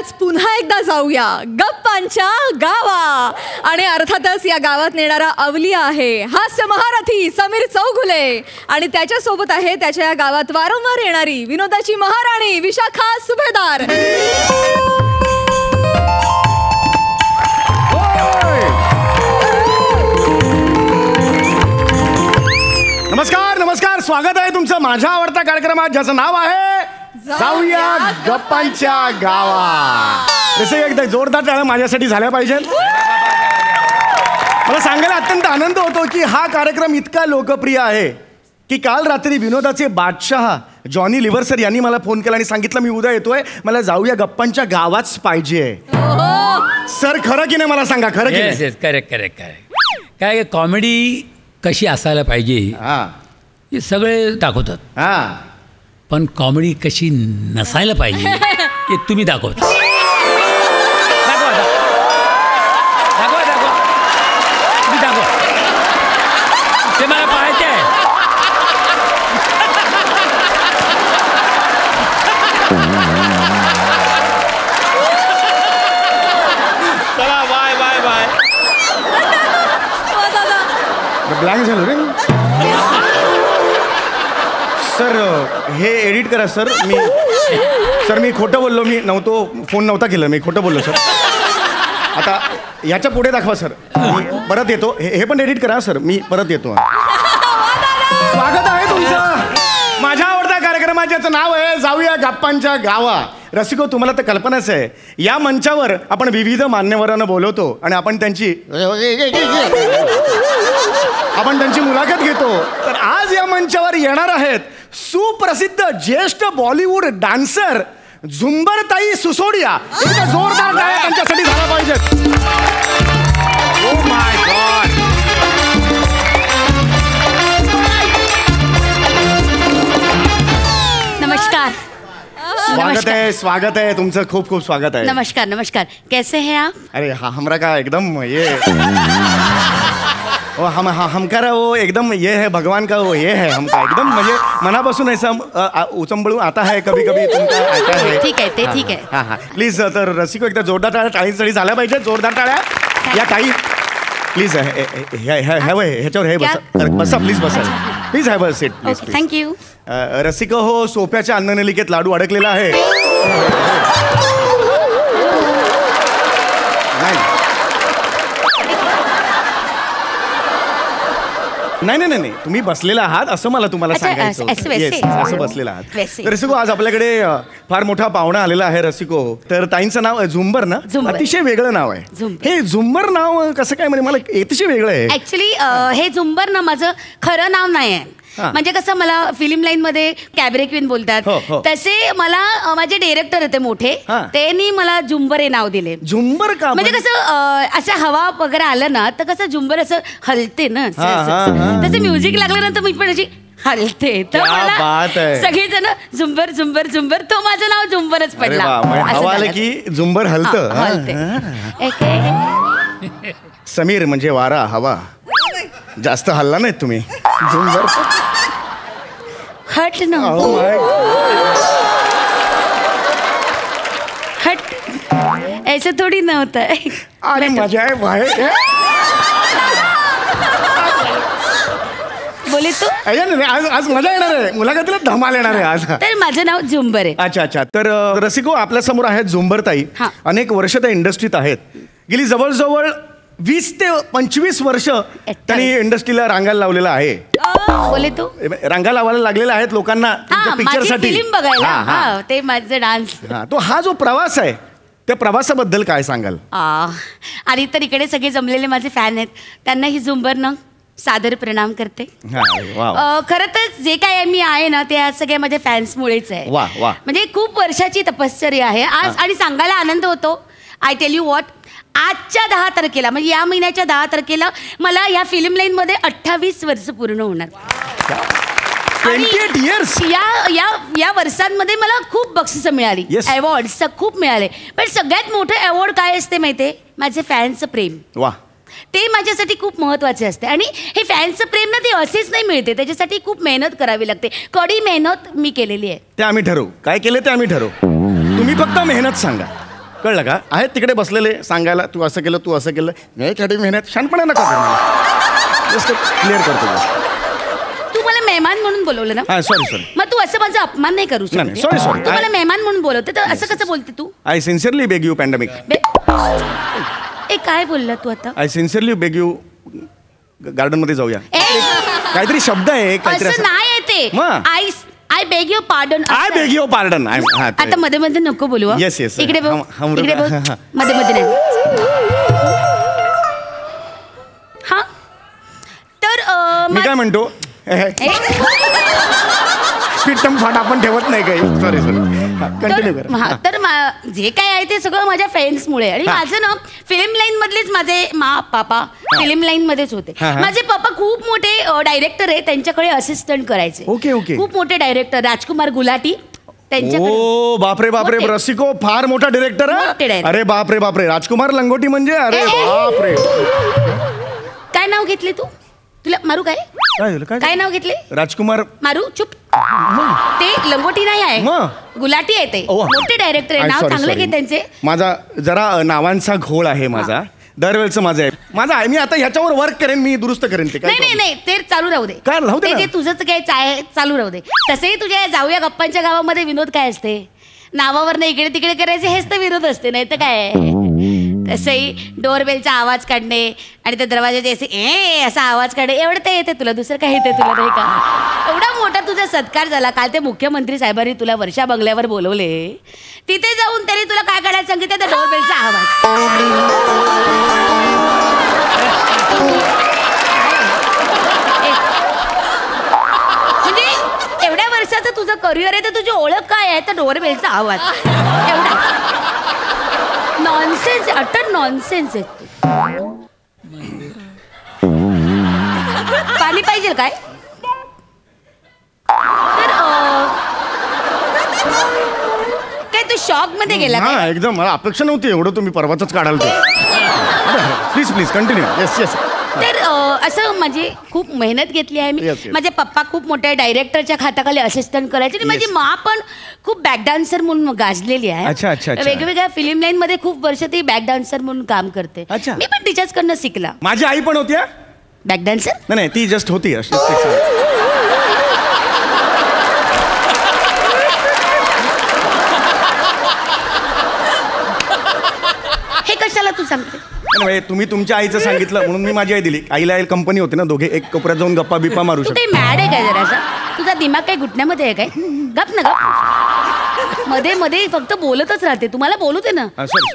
आज पुन्हा एकदा जाऊया गप्पांच्या गावा. आणि अर्थातच या गावात नेणारा अवलिया आहे हास्य महारथी समीर चौगुले. आणि त्याच्यासोबत आहे त्याच्या या गावात वारंवार येणारी विनोदाची महाराणी विशाखा सुभेदार. नमस्कार नमस्कार, स्वागत आहे तुमचं माझ्या आवडत्या कार्यक्रमात ज्याचं नाव आहे जाऊया गप्पांच्या गावा. जसं एकदा जोरदार टाळ्या माझ्यासाठी झाल्या पाहिजे. मला सांगायला अत्यंत आनंद होतो की हा कार्यक्रम इतका लोकप्रिय आहे की काल रात्री विनोदाचे बादशाह जॉनी लिव्हर सर यांनी मला फोन केला आणि सांगितलं मी उद्या येतोय, मला जाऊया गप्पांच्या गावाच पाहिजे. सर खरं की नाही मला सांगा, खरं की नाही? Correct correct correct. काय कॉमेडी कशी असायला पाहिजे हे सगळे दाखवतात, पण कॉमेडी कशी नसायला पाहिजे हे तुम्ही दाखवता. दाखवा दाखवा दाखवा तुम्ही दाखवा, ते मला पाहायचं आहे. चला बाय बाय बाय. ब्लँक झालो रे सर. हे एडिट करा सर. मी खोटं बोललो, मी फोन नव्हता केलं, मी खोटं बोललो सर. आता याच्या पुढे दाखवा सर. मी परत येतो. हे पण एडिट करा सर, मी परत येतो. स्वागत आहे तुमचं माझ्या आवडत्या कार्यक्रमात ज्याचं नाव आहे जाऊया गप्पांच्या गावा. रसिको, तुम्हाला तर कल्पनाच आहे, या मंचावर आपण विविध मान्यवरांना बोलवतो आणि आपण त्यांची मुलाखत घेतो. तर आज या मंचावर येणार आहेत सुप्रसिद्ध ज्येष्ठ बॉलिवूड डान्सर झुंबरताई सुसोडिया. एकदा जोरदार टाळ्या त्यांच्यासाठी झाला पाहिजेत. Oh my God. नमस्कार. स्वागत है तुमचं, खूप खूप स्वागत आहे. नमस्कार नमस्कार. कैसे हैं आप? अरे हमरा का एकदम ये हमका वो एकदम ये है भगवान का, वो ये है हमका एकदम म्हणजे मनापासून ऐसा उचंबळून आता है कभी कभी तुमका आता है. ठीक आहे ते ठीक आहे. हां हां प्लीज. तर रसिको एकदा जोरदार टाळ्या टाळीसाठी झाल्या पाहिजे. जोरदार टाळ्या या ताई प्लीज. ह्याच्यावर हे बसा प्लीज, बसा please. Have a seat please. Thank you. रसिको हो सोप्याच्या अन्ननलिकेत लाडू अडकलेला आहे. नाही नाही नाही, तुम्ही बसलेला आहात असं मला तुम्हाला सांगायचं. असं बसलेला आहात. रसिको, आज आपल्याकडे फार मोठा पाहुणा आलेला आहे. रसिको, तर ताईंचं नाव आहे झुंबर ना? अतिशय वेगळं नाव आहे हे. झुंबर नाव कसं काय, म्हणजे मला अतिशय वेगळं आहे. ऍक्च्युली हे झुंबर ना माझं खरं नाव नाही आहे. म्हणजे कसं मला फिल्म लाईन मध्ये कॅबरे क्वीन बोलतात, तसे मला माझे डिरेक्टर होते मोठे, त्यांनी मला झुंबर हे नाव दिले. झुंबर का? म्हणजे कसं असं हवा वगैरे आलं ना तर कसं झुंबर असं हलते ना, तसं म्युझिक लागल्यानंतर मी पण अशी हलते. तर मला सगळेजण झुंबर झुंबर झुंबर, तो माझं नाव झुंबरच पडला. की झुंबर हलते. समीर म्हणजे वारा, हवा. जास्त हल्ला नाहीत तुम्ही. झुंबर हट ना. हट, ऐसे थोडी नव्हतं. अरे मजा आहे भाई. बोले तू आज मजा येणार आहे, मुलाखतीला धमाल येणार आहे आज. तर माझं नाव झुंबर आहे. अच्छा अच्छा. तर रसिको, आपल्या समोर आहेत झुंबरताई. अनेक वर्ष त्या इंडस्ट्रीत आहेत. गेली जवळजवळ 20 ते 25 वर्ष त्यांनी इंडस्ट्रीला रांगायला लावलेला आहे. बोले तू रांगा लावायला लागलेला आहेत लोकांना पिक्चरसाठी, फिल्म बघायला. ते माझं डान्स. तो हा जो प्रवास आहे त्या प्रवासाबद्दल काय सांगाल? आणि तर इकडे सगळे जमलेले माझे फॅन आहेत, त्यांना ही झुंबर ना सादर प्रणाम करते. खरं तर जे काय मी आहे ना ते आज सगळ्या माझ्या फॅन्समुळेच आहे. म्हणजे खूप वर्षाची तपश्चर्या आहे आज. आणि सांगायला आनंद होतो. आय टेल यू व्हॉट, आजच्या 10 तारखेला म्हणजे या महिन्याच्या 10 तारखेला मला या फिल्म लाईन मध्ये 28 वर्ष पूर्ण होणार. 28 years. या वर्षांमध्ये मला खूप बक्षिसं मिळाली, अवॉर्ड्स खूप मिळाले. पण सगळ्यात मोठं अवॉर्ड काय असते माहितीये? माझे फॅन्सचं प्रेम. ते माझ्यासाठी खूप महत्त्वाचे असते. आणि हे फॅन्सचं प्रेम ना ते असेच नाही मिळते, त्याच्यासाठी खूप मेहनत करावी लागते. कडी मेहनत मी केलेली आहे. ते आम्ही ठरवू, काय केलं ते आम्ही ठरवू. तुम्ही फक्त मेहनत सांगा. कळलं का? आहेत तिकडे बसलेले सांगायला, तू असं केलं, तू असं केलं. नाही साठी मेहनत शानपणा नका जस्ट क्लिअर करतो. तू मला मेहमान म्हणून बोलवलं ना? हां सॉरी. मग तू असं माझा अपमान नाही करू शकत. नाही सॉरी. तू मला मेहमान म्हणून बोलवते तर असं कसं बोलते तू? I sincerely beg you pandemic. ए काय बोलला तू आता? I sincerely beg you garden मध्ये जाऊया. काहीतरी शब्द आहे असं नाही ते. I beg you pardon. I beg you pardon. आता मध्ये मध्ये नको बोलू. Yes yes. इकडे बघ, इकडे बघ. मध्ये मध्ये नाही. हा तर मी काय म्हणतो, पिट्टम फाट आपण ठेवत नाही काही. सॉरी कंटिन्यू कर. तर जे काय आहे ते सगळं माझ्या फ्रेंड्समुळे. आणि माझं ना फिल्म लाईन मधलेच माझे पापा फिल्म लाईन मध्येच होते. माझे पप्पा खूप मोठे डायरेक्टर आहे, त्यांच्याकडे असिस्टंट करायचे. Okay okay. खूप मोठे डायरेक्टर राजकुमार गुलाटी त्यांच्याकडे. ओ बापरे रसिको फार मोठा डिरेक्टर आहे. अरे बापरे राजकुमार लंगोटी म्हणजे अरे बापरे. काय नाव घेतले तू? तुला मारू काय? काय नाव घेतले? राजकुमार मारू चुप. ते लंगोटी नाही आहे, गुलाटी आहे. ते मोठे डायरेक्टर आहे. नाव चांगलं घे त्यांचे. माझा जरा नावांचा घोळ आहे माझा. दरवेळचं माझं आहे. मी आता ह्याच्यावर वर्क करेन, मी दुरुस्त करेन ते. नाही ते चालू राहू दे. काय राहू दे? ते तुझंच काय चालू राहू दे. तसंही तुझ्या जाऊया गप्पांच्या गावामध्ये विनोद काय असते? नावावर नाही इकडे तिकडे करायचे, हेच तर विनोद असते. नाही तर काय? तसंही डोरबेलचा आवाज काढणे आणि त्या दरवाजाचे असे असा आवाज काढणे एवढं ते येते तुला. दुसरं काही येते तुला नाही का? एवढा मोठा तुझा सत्कार झाला. काल ते मुख्यमंत्री साहेबांनी तुला वर्षा बंगल्यावर बोलवले. तिथे जाऊन तरी तुला काय काढायला सांगितलं? त्या डोरबेलचा आवाज. म्हणजे एवढ्या वर्षाचं तुझं करिअर आहे तर तुझी ओळख काय आहे? तर डोरबेलचा आवाज. एवढा नॉनसेन्स, अटर नॉनसेन्स आहे. पाणी पाहिजे काय? तर काय तू शॉक मध्ये गेला का? एकदम मला अपेक्षा नव्हती एवढं तुम्ही परवाच काढाल ते. Please continue. येस. तर असं माझी खूप मेहनत घेतली आहे मी. माझे पप्पा खूप मोठ्या डायरेक्टरच्या खात्याखाली असिस्टंट करायचे आणि माझी मा पण खूप बॅक डान्सर म्हणून गाजलेली आहे. वेगवेगळ्या फिल्म लाईन मध्ये खूप वर्ष ती बॅक डान्सर म्हणून काम करते. मी पण तिच्याचकडनं शिकला. माझी आई पण होती बॅक डान्सर. नाही ती जस्ट होती. हे कशाला तू सांगते? तुम्ही तुमच्या आईचं सांगितलं म्हणून मी माझी आई दिली. आईला कंपनी होते ना, दोघे एक कोपऱ्यात जाऊन गप्पा बिप्पा मारू शकतो. ते मॅड आहे काय जरासा? तुझा दिमाग काय घुटण्यामध्ये आहे काय? गप ना गप. मध्ये मध्ये फक्त बोलतच राहते. तुम्हाला बोलू दे ना.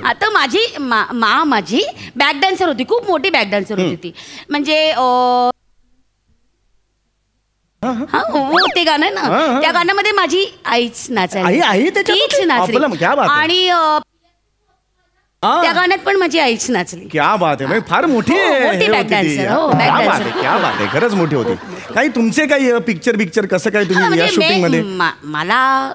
आता माझी माझी बॅक डान्सर होती, खूप मोठी बॅक डान्सर होती ती. म्हणजे ते गाणं आहे ना, त्या गाण्यामध्ये माझी आईच नाचायची. आणि त्या गाण्यात पण माझी आईच नाचली. क्या बात आहे. फार मोठी बॅक डान्सर. क्या बात आहे. खरंच मोठी होती. काही तुमचे काही पिक्चर कसं काय तुम्ही या शूटिंग मध्ये? मला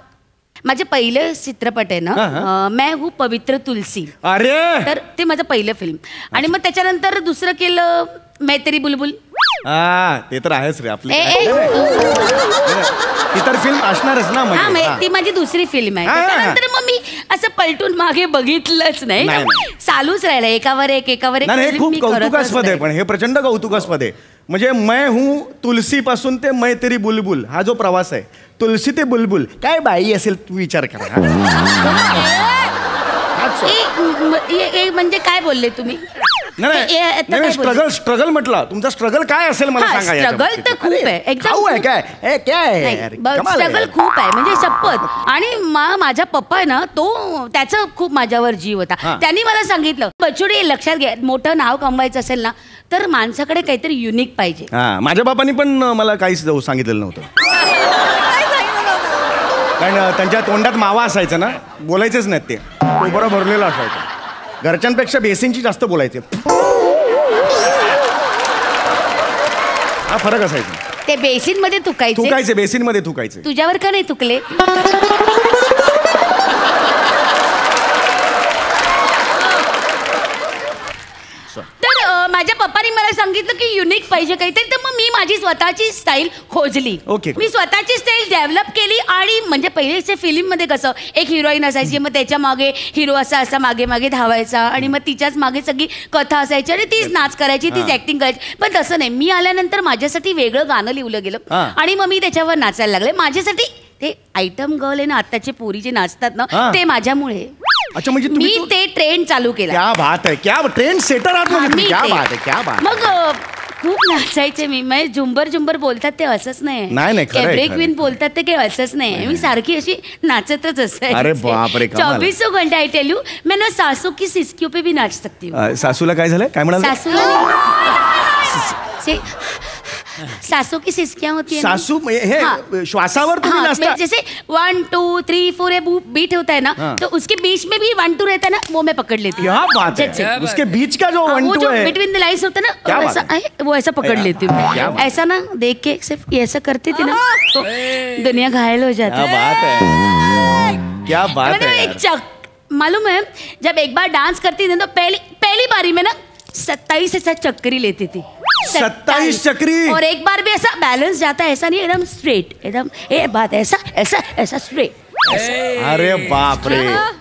माझे पहिलं चित्रपट आहे ना, मैं हूँ पवित्र तुलसी. अरे तर ते माझं पहिलं फिल्म. आणि मग त्याच्यानंतर दुसरं केलं मैं तेरी बुलबुल. ते तर आहेच रे आपली. ती तर फिल्म असणारच ना. ती माझी दुसरी फिल्म आहे. त्याच्यानंतर मग मी असं पलटून मागे बघितलंच नाही. चालूच राहिलं एकावर एक. हे खूप कौतुकास्पद आहे. पण हे प्रचंड कौतुकास्पद आहे. म्हणजे मैं हूँ तुलसी पासून ते मैं तेरी बुलबुल हा जो प्रवास आहे, तुलसी ते बुलबुल, काय बाई असेल तू विचार करा. म्हणजे काय बोलले तुम्ही? नाही स्ट्रगल म्हटलं. तुमचा स्ट्रगल काय असेल मला सांगा. स्ट्रगल तर खूप आहे. एकदम काय स्ट्रगल खूप आहे म्हणजे शपथ. आणि माझा पप्पा आहे ना, तो त्याचा खूप माझ्यावर जीव होता. त्यांनी मला सांगितलं, बचुडी लक्षात घ्या, मोठं नाव कमवायचं असेल ना तर माणसाकडे काहीतरी युनिक पाहिजे. माझ्या बापांनी पण मला काहीच सांगितलेलं नव्हतं. कारण त्यांच्या तोंडात मावा असायचा ना, बोलायचेच नाहीत ते. बरं भरलेलं असायचं. घरच्यांपेक्षा बेसिनची जास्त बोलायचे. हा फरक असायचा. ते बेसिन मध्ये थुकायचे बेसिन मध्ये थुकायचे. तुझ्यावर का नाही थुकले? तर माझ्या पप्पानी मला सांगितलं की युनिक पाहिजे काहीतरी, तर मग मी माझी स्वतःची स्टाईल खोजली. ओके. मी स्वतःची स्टाईल डेव्हलप केली. आणि म्हणजे पहिलेच्या फिल्ममध्ये कसं एक हिरोईन असायची, मग त्याच्या मागे हिरो असा मागे मागे धावायचा आणि मग तिच्याच मागे सगळी कथा असायची आणि तीच नाच करायची, तीच ऍक्टिंग करायची. पण तसं नाही, मी आल्यानंतर माझ्यासाठी वेगळं गाणं लिहिलं गेलं आणि मग मी त्याच्यावर नाचायला लागले. माझ्यासाठी ते आयटम गर्ल आहे ना, आत्ताचे पोरी जे नाचतात ना, ते माझ्यामुळे. अच्छा, म्हणजे मी ते ट्रेंड चालू केला. क्या बात आहे, क्या ट्रेंड सेटर आहात म्हणजे. क्या बात आहे, क्या बात. मग खूप नाचायचे मी. म्हणजे झुंबर झुंबर बोलतात ते असंच नाही, नाही कॅबरे क्वीन बोलतात ते काही असंच नाही. मी सारखी अशी नाचतच असायची. अरे बापरे, 24 घंटे. आई टेल यू, मैं ना सासू की सिसकियों पे भी नाच सकती हूँ. सासूला काय झालं, काय म्हणाल? सासू की सिसकियां होती है. सासू हे श्वासावर तुम्ही नाचता. जैसे 1 2 3 4 ये बीट होता है ना, तो उसके बीच में भी 1 2 रहता है ना, वो मैं पकड़ लेती हूँ. क्या बात है. उसके बीच का जो 1 2 है, बिटवीन द लाइन्स होता है ना, वैसा वो ऐसा पकड़ लेती हूँ. ऐसा ना देख के सिर्फ ऐसा करती थी ना, तो दुनिया घायल हो जाती है. क्या बात है, क्या बात है. एक मालूम है, जब एक बार डांस करती थी तो पहली बारी में ना 27 ऐसा चक्करी लेती थी. 27 चक्री. और एक बार भी ऐसा बैलेंस जाता है, ऐसा नहीं एकदम स्ट्रेट, एकदम ये बात ऐसा ऐसा ऐसा स्ट्रेट. अरे बाप रे,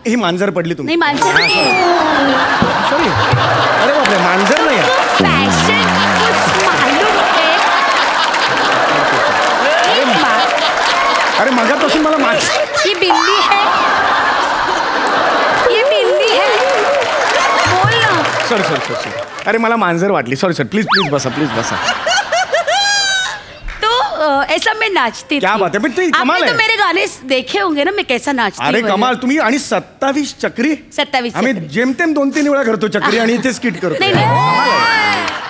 ही मांजर पडली तुम्ही. नहीं मांजर नहीं, सॉरी. अरे बाप रे, मांजर नाही. फॅशन कुछ मालूम है. अरे मगापासून मला ये बिल्ली है, ये बिल्ली है. बोल ना. सॉरी. अरे मला मांजर वाटली. सॉरी सर, प्लीज बसा, प्लीज बसा. तो ऐसा मैं नाचती क्या थी. बात है, पण ते कमाल आपने आहे. तो मेरे गाने देखे होंगे ना, मैं कैसा नाचती. अरे कमाल. तुम्ही आणि 27 चक्री. 27 आम्ही जेमतेम 2-3 वेळा करतो चक्री आणि इथे स्किट करतो. नहीं,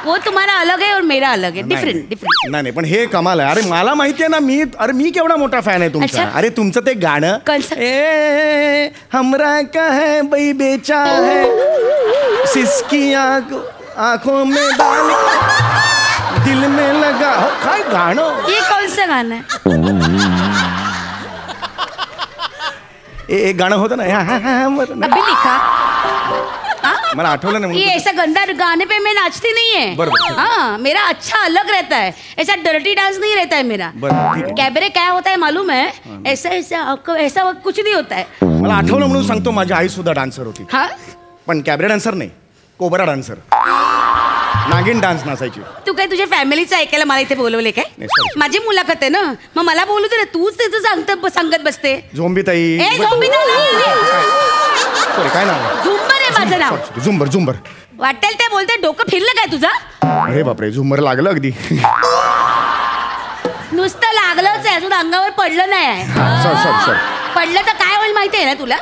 वो तुम्हारा अलग है और मेरा अलग है. डिफरेंट. नाही पण हे कमाल आहे. अरे मला माहिती आहे ना, मी केवढा मोठा फॅन आहे तुमचा. अच्छा? अरे तुमचं ते गाणं ए हमरा का है बाई बेचा है सिसकी आंखों में डाल दिल में लगा. हो काय गाणं. ये कौन सा गाना है. एक गाणं होतं ना, अभी लिखा. मला आठवलं नाही. ये ऐसा गंदा गाने पे मैं नाचती नहीं है. बरोबर. हाँ, मेरा अच्छा अलग रहता है. ऐसा डर्टी डांस नहीं रहता है मेरा. कैबरे क्या होता है मालूम है, ऐसा कुछ नहीं होता है. मला आठवलं म्हणून सांगतो, माझी आई सुद्धा डान्सर होती. हाँ, पण कॅबरे डान्सर नाही, कोबरा डान्सर. नागिन डान्स नाचायची. तू काय तुझ्या फॅमिलीचं ऐकायला मला इथे बोलवले काय. नाही, sorry. माझी मुलाखत आहे ना, मग मला बोलू दे ना. तूच त्याचं सांगत बसते. झोंबीताई. ए झोंबीताई नाही, सॉरी, काय नाव. झुंबर आहे माझं नाव. झुंबर. वाटेल ते बोलते. डोकं फिरलं काय तुझं. अरे बापरे, झुंबर लागलं अगदी. नुसतं लागलंच आहे, अजून अंगावर पडलं नाही आहे. सॉरी. पडलं तर काय होईल माहिती आहे ना तुला.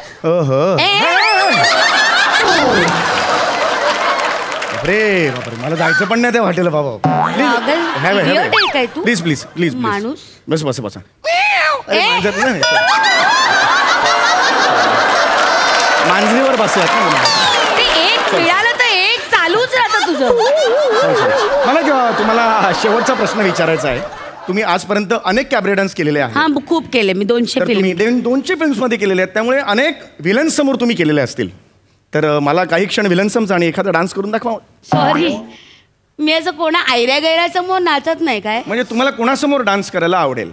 अरे बापरे, मला जायचं पण नाही त्या हॉटेल बाबा. प्लीज माणूस. बसा. मांजरीवर बसलात ना. ते एक मिळालं तर एक चालूच राहतं तुझं. मला तुम्हाला शेवटचा प्रश्न विचारायचा आहे. तुम्ही आजपर्यंत अनेक कॅबरे डान्स केलेले आहेत. हा, खूप केले मी. 200 फिल्म्समध्ये केलेले आहेत. त्यामुळे अनेक विलन्स समोर तुम्ही केलेले असतील. तर मला काही क्षण विलन्समचा आणि एखादा डान्स करून दाखवा. सॉरी, मी असं कोणा आयऱ्या गैऱ्यासमोर नाचत नाही. काय म्हणजे तुम्हाला कोणासमोर डान्स करायला आवडेल.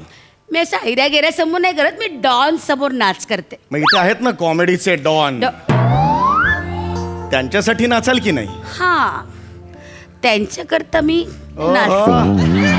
मी असं आयऱ्या गैऱ्यासमोर नाही करत, मी डॉन समोर नाच करते. मग इथे आहेत ना कॉमेडीचे डॉन, त्यांच्यासाठी नाचाल की नाही. हा, त्यांच्याकरता मी नाचते.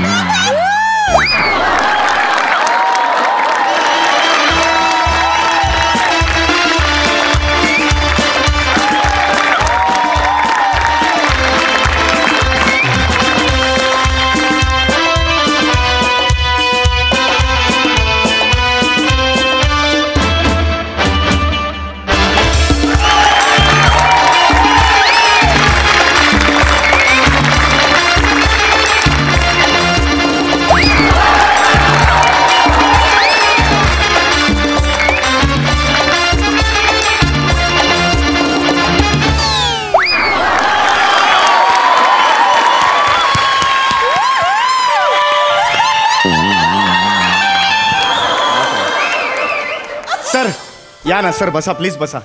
या ना सर, बसा. प्लीज बसा.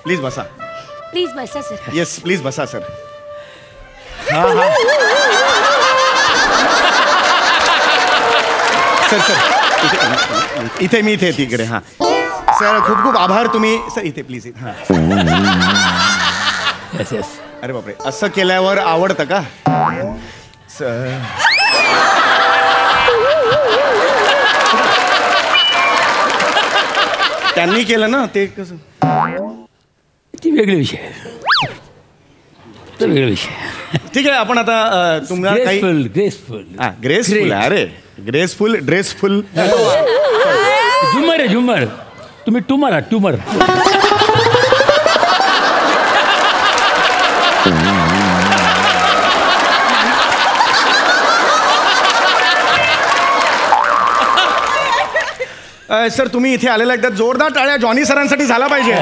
प्लीज बसा सर. येस, प्लीज बसा सर. सर इथे मी इथे तिकडे. हां सर, खूप खूप आभार. तुम्ही सर इथे प्लीज. हां येस येस. अरे बापरे, असं केल्यावर आवडतं का सर? त्यांनी केलं ना ते कसं, ती वेगळी विषय तो वेगळा विषय. ठीक आहे. आपण आता तुम्हाला काही ग्रेसफुल ग्रेसफुल. अरे ग्रेसफुल ड्रेसफुल झुमर आहे झुमर. तुम्ही ट्युमर आहात ट्युमर. सर तुम्ही इथे आलेला एकदा जोरदार टाळ्या जॉनी सरांसाठी झाला पाहिजे.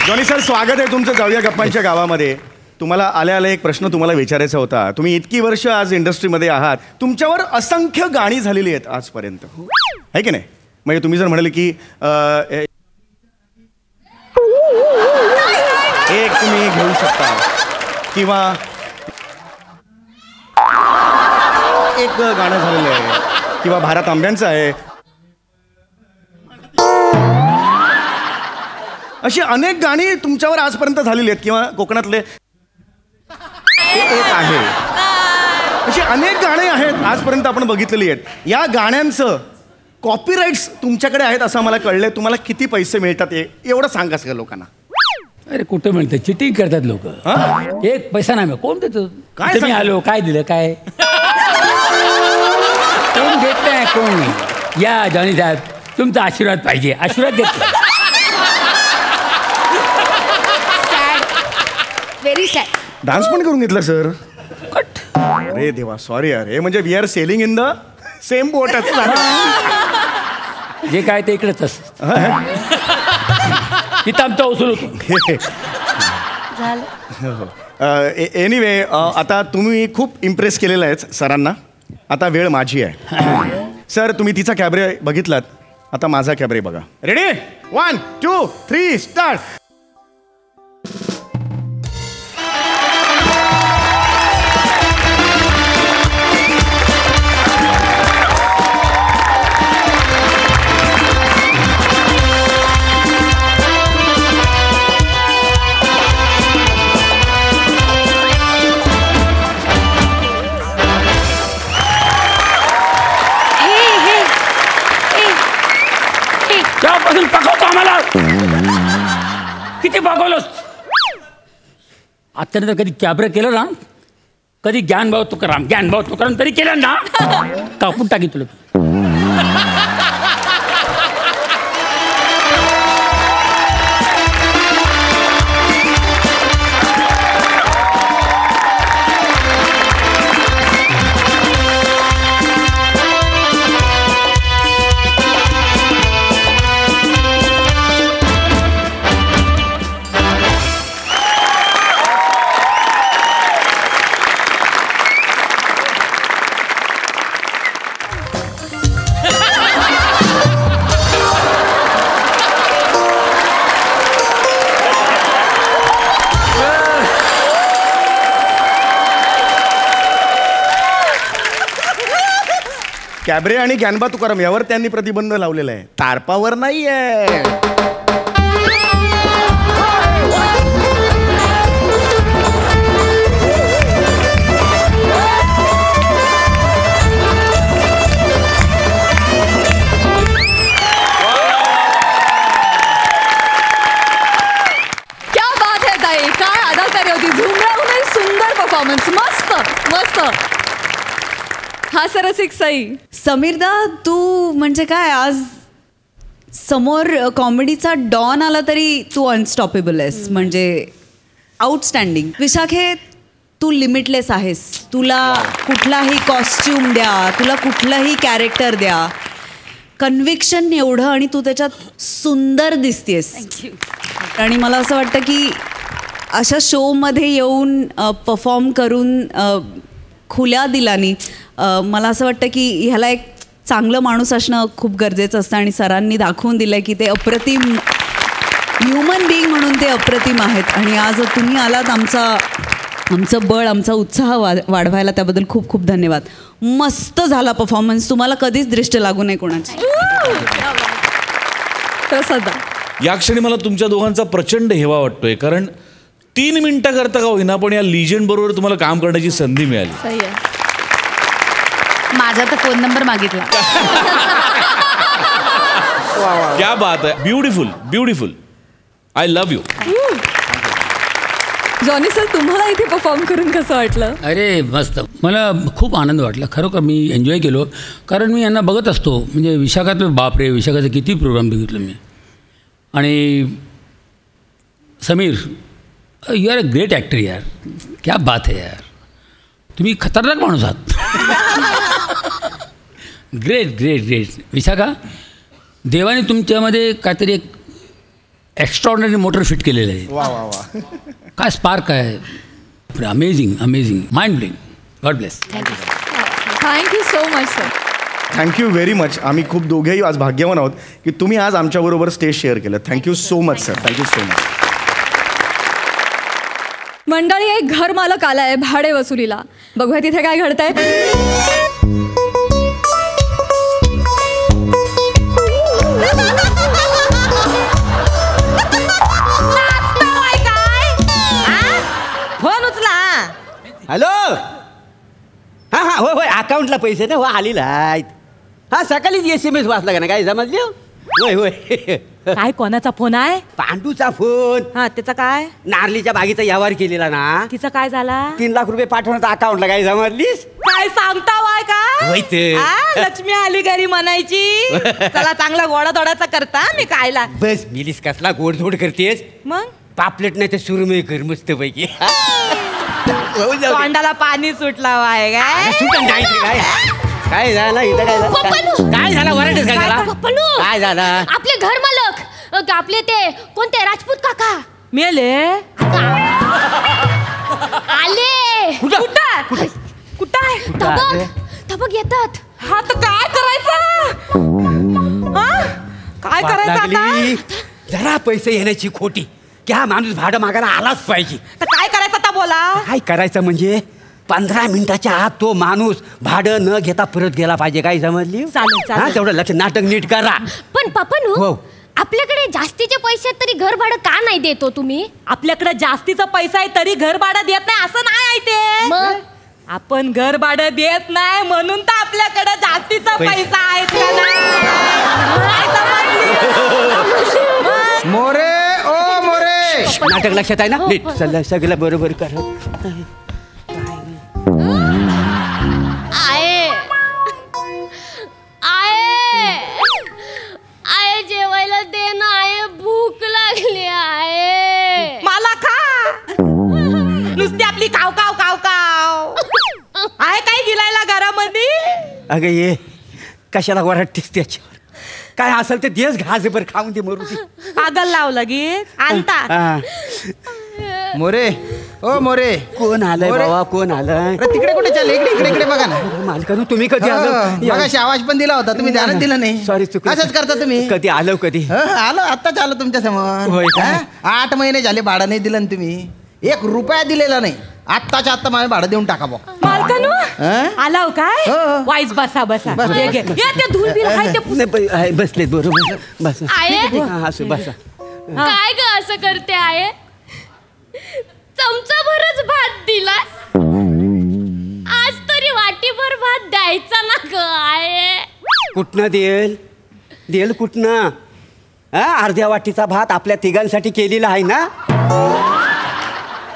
जॉनी सर, स्वागत आहे तुमचं जाऊया गप्पांच्या गावामध्ये. तुम्हाला आल्या आल्या एक प्रश्न तुम्हाला विचारायचा होता. तुम्ही इतकी वर्ष आज इंडस्ट्रीमध्ये आहात, तुमच्यावर असंख्य गाणी झालेली आहेत आजपर्यंत, आहे की नाही? म्हणजे तुम्ही जर म्हणाले की एक तुम्ही घेऊ शकता किंवा एक गाणं झालेलं आहे किंवा भारत आंब्यांचं आहे, अशी अनेक गाणी तुमच्यावर आजपर्यंत झालेली आहेत किंवा कोकणातले एक आहे, अशी अनेक गाणी आहेत आजपर्यंत आपण बघितलेली आहेत. या गाण्यांचं कॉपीराईट्स तुमच्याकडे आहेत असं मला कळलंय. तुम्हाला किती पैसे मिळतात एवढं सांगा सगळ्या लोकांना. अरे कुठं मिळतं, चिटिंग करतात लोक. एक पैसा नाही. कोण देतो? काय मी आलो, काय दिलं, काय कोण देत नाही कोण. या जॉनी साहेब, तुमचा आशीर्वाद पाहिजे. आशीर्वाद देत. Very sad. डान्स पण करून घेतला सर. अरे देवा, सॉरी अरे. म्हणजे we are sailing in the same boat. जे काय ते इकडेच असत. इथं आमचा वसूल होतो. एनिवे, आता तुम्ही खूप इम्प्रेस केलेलं आहे सरांना. आता वेळ माझी आहे. सर तुम्ही तिचा कॅबरे बघितलात, आता माझा कॅबरे बघा. रेडी? 1 2 3 स्टार्ट. तेव्हापासून पकवतो आम्हाला. किती पकवलंस आत्तानंतर? कधी कॅबरे केलं ना, कधी ज्ञानभाऊ तुकाराम तरी केलं ना, कापून टाकी तुला. कॅबरे आणि ज्ञानबा तुकाराम यावर त्यांनी प्रतिबंध लावलेला आहे, तारपावर नाहीये. क्या बात है ताई, काय अदाकारी होती. झुमराहूनही सुंदर परफॉर्मन्स. मस्त मस्त. हा सरसिक सई. समीरदा, तू म्हणजे काय, आज समोर कॉमेडीचा डॉन आला तरी तू अनस्टॉपेबल आहेस. म्हणजे आउटस्टँडिंग. विशाखे, तू लिमिटलेस आहेस. तुला कुठलाही कॉस्ट्यूम द्या, तुला कुठलंही कॅरेक्टर द्या, कन्व्हिक्शन एवढं आणि तू त्याच्यात सुंदर दिसतेस. आणि मला असं वाटतं की अशा शोमध्ये येऊन परफॉर्म करून खुल्या दिलानी मला असं वाटतं की ह्याला एक चांगलं माणूस असणं खूप गरजेचं असतं. आणि सरांनी दाखवून दिलं की ते अप्रतिम ह्युमन बिईंग म्हणून ते अप्रतिम आहेत. आणि आज तुम्ही आलात आमचं बळ, आमचा उत्साह वाढवायला, त्याबद्दल खूप खूप धन्यवाद. मस्त झाला परफॉर्मन्स. तुम्हाला कधीच दृष्ट लागू नये कोणाची. या क्षणी मला तुमच्या दोघांचा प्रचंड हेवा वाटतोय, कारण 3 मिनिटं करता का होईना पण या लिजेंड बरोबर तुम्हाला काम करण्याची संधी मिळाली. माझा तर फोन नंबर मागितला. क्या बात आहे. Beautiful beautiful. I love you. Johnny sir, तुम्हाला इथे परफॉर्म करून कसं वाटलं? अरे मस्त, मला खूप आनंद वाटला. खरोखर मी एन्जॉय केलो, कारण मी यांना बघत असतो. म्हणजे विशाखातलं बापरे, विशाखाचे किती प्रोग्राम बघितलं मी. आणि Sameer, you are a great actor यार. क्या बात है यार, तुम्ही खतरनाक माणूस आहात. Great great great. विशाखा, देवाने तुमच्यामध्ये काहीतरी एक एक्स्ट्रॉर्डनरी मोटर फिट केलेलं आहे. वा वा वा. काय स्पार्क आहे. Amazing amazing, mind blowing. God bless. Thank you so much sir. Thank you very much. आम्ही खूप दोघेही आज भाग्यवान आहोत की तुम्ही आज आमच्याबरोबर स्टेज शेअर केलं. Thank you so much sir. Thank you so much. मंडळी, एक घर मालक आलाय भाडे वसुलीला. बघूया तिथे काय घडतंय. फोन उचला. हॅलो. हां हां, होय होय, अकाउंटला पैसे ना हो आलेला आहेत. हां, सकाळीच SMS वाचला का ना, काय समजलं. होय होय. काय, कोणाचा फोन आहे? पांडूचा फोन. हा, त्याचा काय? नारलीच्या बागेचा व्यवहार केलेला ना, तिचा काय झाला? 3 लाख रुपये पाठवण्याचा अकाउंटला, काय समजलीस. काय सांगता वाय होय ते. का? लक्ष्मी आली घरी म्हणायची. चला, चांगला गोडा तोडाचा करता मी खायला. बस मिलीस, कसला गोडधोड करतेस. मग पापलेट नाही तर सुरमई कर मस्त पैकी. तोंडाला पाणी सुटला वाय. काय काय झालं इथं, काय झालं, काय झालं, वरडच काय झाला, काय झालं. आपले घर मालक, आपले ते कोणते राजपूत काका मेले. आले. कुठं आहे? तबक येतात. हा, तर काय करायचं. काय करायचं आता. जरा पैसे येण्याची खोटी की हा माणूस भाडं मागायला आलाच पाहिजे. तर काय करायचं आता बोला. काय करायचं म्हणजे 15 मिनिटाच्या आत तो माणूस भाडं न घेता परत गेला पाहिजे. काय समजली. चालेल. तेवढं लक्ष, नाटक नीट करा. पण पप्पानू, हो. आपल्याकडे जास्तीचे पैसे तरी घर भाडं का नाही देतो तुम्ही? आपल्याकडे जास्तीचा पैसा आहे तरी घर भाडं देत नाही असं नाही आहे ते. मग आपण घर भाडं देत नाही म्हणून तर आपल्याकडे जास्तीचा पैसा आहे का नाही. मोरे, ओ मोरे. नाटक लक्षात आहे ना. नीट सगळं सगळं बरोबर करा. आये जेवायला दे ना. आये भूक लागली आहे. मला खा. नुसती आपली काव काव काव काव आहे. काय गिलायला घरामध्ये. अगं ये, कशाला वरडतेस त्याच्यावर. काय असेल ते देस घासभर खाऊन दे, मरू दे. पागल लाव लगेच आणता. मोरे, ओ मोरे. कोण आलंय बाबा, कोण आलंय. तिकडे कुठे चालले. इकडे इकडे बघा ना. मालकानू, तुम्ही कधी आलो. मगाशी आवाज पण दिला होता, तुम्ही ध्यानच दिलं नाही. सॉरी, चुकलं. असंच करता तुम्ही. कधी आलो, कधी आलो, आत्ताच आलो तुमच्या समोर. होय का? 8 महिने झाले भाडं नाही दिलं ना तुम्ही. 1 रुपया दिलेला नाही. आत्ताच्या आत्ता मला भाडं देऊन टाका बा. मालकानू आलाव काय. हो. वाईस बसा बसा. ते धूल बिल आहे ते. बसले बरोबर. बस आये असं बसा. काय ग असं करते आहे. चमचा भरच भात दिलास. आज तरी वाटीभर भात द्यायचा ना ग. आहे कुठनं देल कुठनं. अर्ध्या वाटीचा भात आपल्या तिघांसाठी केलेला आहे ना.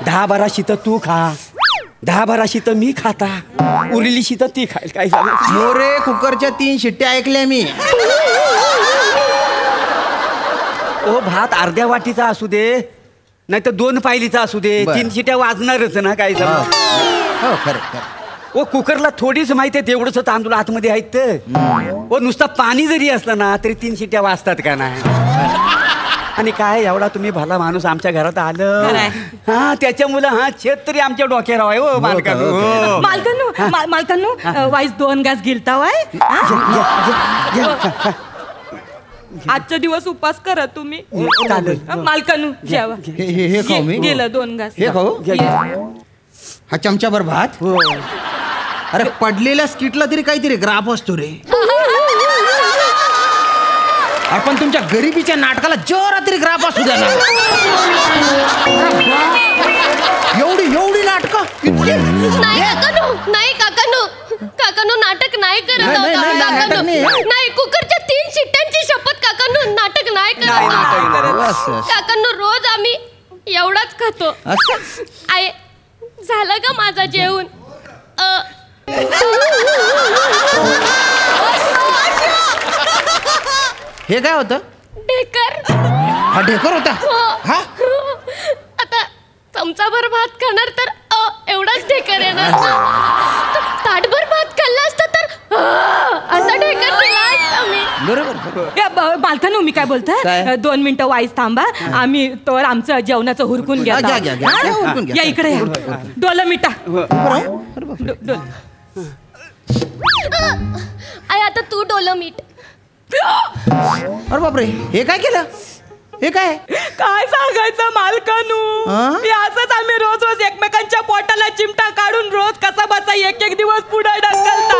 10-12 शीतं तू खा, 10-12 शीतं मी खाता, उरलेली शीतं ती खाईल. काय सांग. मोरे, कुकरच्या 3 शिट्ट्या ऐकल्या मी. ओ, भात अर्ध्या वाटीचा असू दे नाही तर 2 पायलीचा असू दे, 3 शिट्या वाजणारच ना. काय सांग. हो, खरं. ओ, कुकरला थोडीच माहिती आहे तेवढंच तांदूळ आतमध्ये आहेत. ओ, नुसतं पाणी जरी असलं ना तरी 3 शिट्या वाजतात का नाही. आणि काय एवढा तुम्ही भला माणूस आमच्या घरात आलं. हा, त्याच्यामुळे हा छेद तरी आमच्या डोक्यावर आहे. हो मालकानू वाईस 2 घास गिलता वाय. आजचा दिवस उपास करा तुम्ही. चालेल. मालकानू जेवा. हे खाऊ मी. गेलं 2 घास. हे खाऊ. हा चमचाभर भात. अरे पडलेल्या स्किटला तरी काहीतरी ग्राफ असतो रे. आपण तुमच्या गरिबीच्या नाटकाला जोरा तरी ग्राफ असू द्या ना. एवढी नाटकं नाही काकानू नाटक नाही करत. नाही कुकरच्या 3 शिट्ट्यांची शपथ काकानू नाटक नाही करत. काकानू रोज आम्ही एवढाच खातो. आय झालं का माझा जेवण? हे काय होतं? ढेकर. हा ढेकर होता. हा आता चमचाभर भात खाणार तर एवढाच ढेकर येणार. ताटभर भात खाल्ला असता तर असा ढेकर दिला असता मी. बरोबर. मालकानू मी काय बोलतोय 2 मिनिटं वाईस थांबा. आम्ही तर आमचं जेवणाचं हुरकून घ्या. या इकडे या. डोलं मिठा. आय आता तू डोलं मीठ. अरे बापरे, हे काय केलं? हे काय सांगायचं मालकानू. असंच आम्ही रोज एकमेकांच्या पोटाला चिमटा काढून रोज कसा बसा एक दिवस पुढे ढकलता.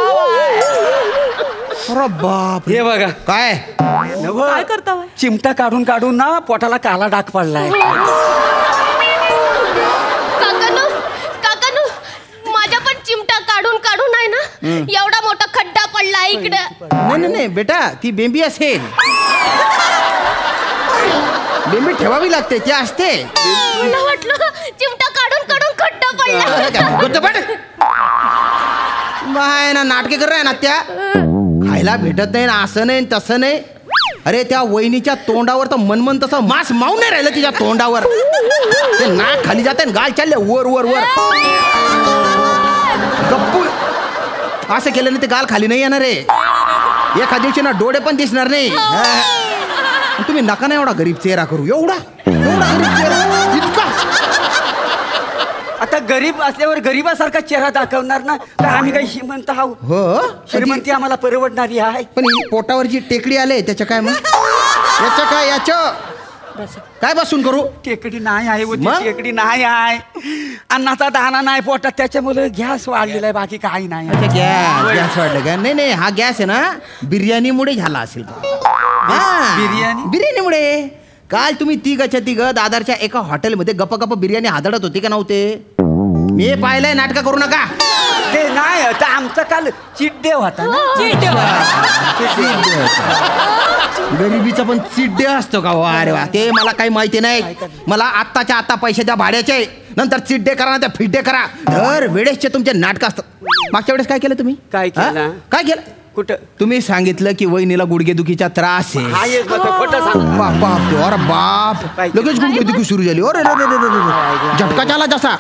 अरे बाप, हे बघा काय काय करता? चिमटा काढून काढून ना पोटाला काला डाग पडलाय. काकानू माझ्या पण चिमटा काढून काढून आहे ना एवढा मोठा खड्डा पडला इकडे. नाही बेटा, ती बेंबी असेल. बेंबी ठेवावी लागते, ती असते. मला वाटलं चिमटा काढून काढून खड्डा पडला. ना नाटके कर ना त्या. खायला भेटत नाही ना, असं नाही तसं नाही. अरे त्या वहिनीच्या तोंडावर तर मनमन तसं मांस मावून नाही राहिलं तिच्या तोंडावर. ते नाक खाली जाते गाल चालले वर वर वर. गप्पू असं केलं ना ते गाल खाली नाही येणार रे. एका दिवशी ना डोळे पण दिसणार नाही. तुम्ही नका ना एवढा गरीब चेहरा करू. एवढा गरीब चेहरा इतका. आता गरीब असल्यावर गरीबासारखा चेहरा दाखवणार ना, तर आम्ही काही श्रीमंत आहोत. हो, श्रीमंती आम्हाला परवडणारी आहे. पण ही पोटावर जी टेकडी आले त्याच्या काय मग? याच्या काय काय बसून करू? टेकडी नाही आहे, टेकडी नाही आहे. अन्नाचा दाना नाही पोटात, त्याच्यामुळे गॅस वाढलेला आहे, बाकी काही नाही. गॅस वाढलं का? नाही हा गॅस आहे ना बिर्याणीमुळे झाला असेल. बिर्याणीमुळे. काल तुम्ही तिघ दादरच्या एका हॉटेलमध्ये गप्पा बिर्याणी हादडत होती का नव्हते? मी पाहिलंय. नाटक करू नका. ते नाही, तर आमचा काल चीट डे होता ना. गरिबीचा पण चीट डे असतो का? अरे वा, ते मला काही माहिती नाही. मला आत्ताच्या आत्ता पैसे द्या भाड्याचे, नंतर चीट डे करा ना, त्या फिट डे करा. दर वेळेसचे तुमचे नाटक असतात. मागच्या वेळेस काय केलं तुम्ही? काय केलं? कुठं? तुम्ही सांगितलं की वहिनीला गुडघेदुखीचा त्रास आहे. अरे बाप, लगेच गुडघेदुखी सुरू झाली. अरे झटका झाला जसा.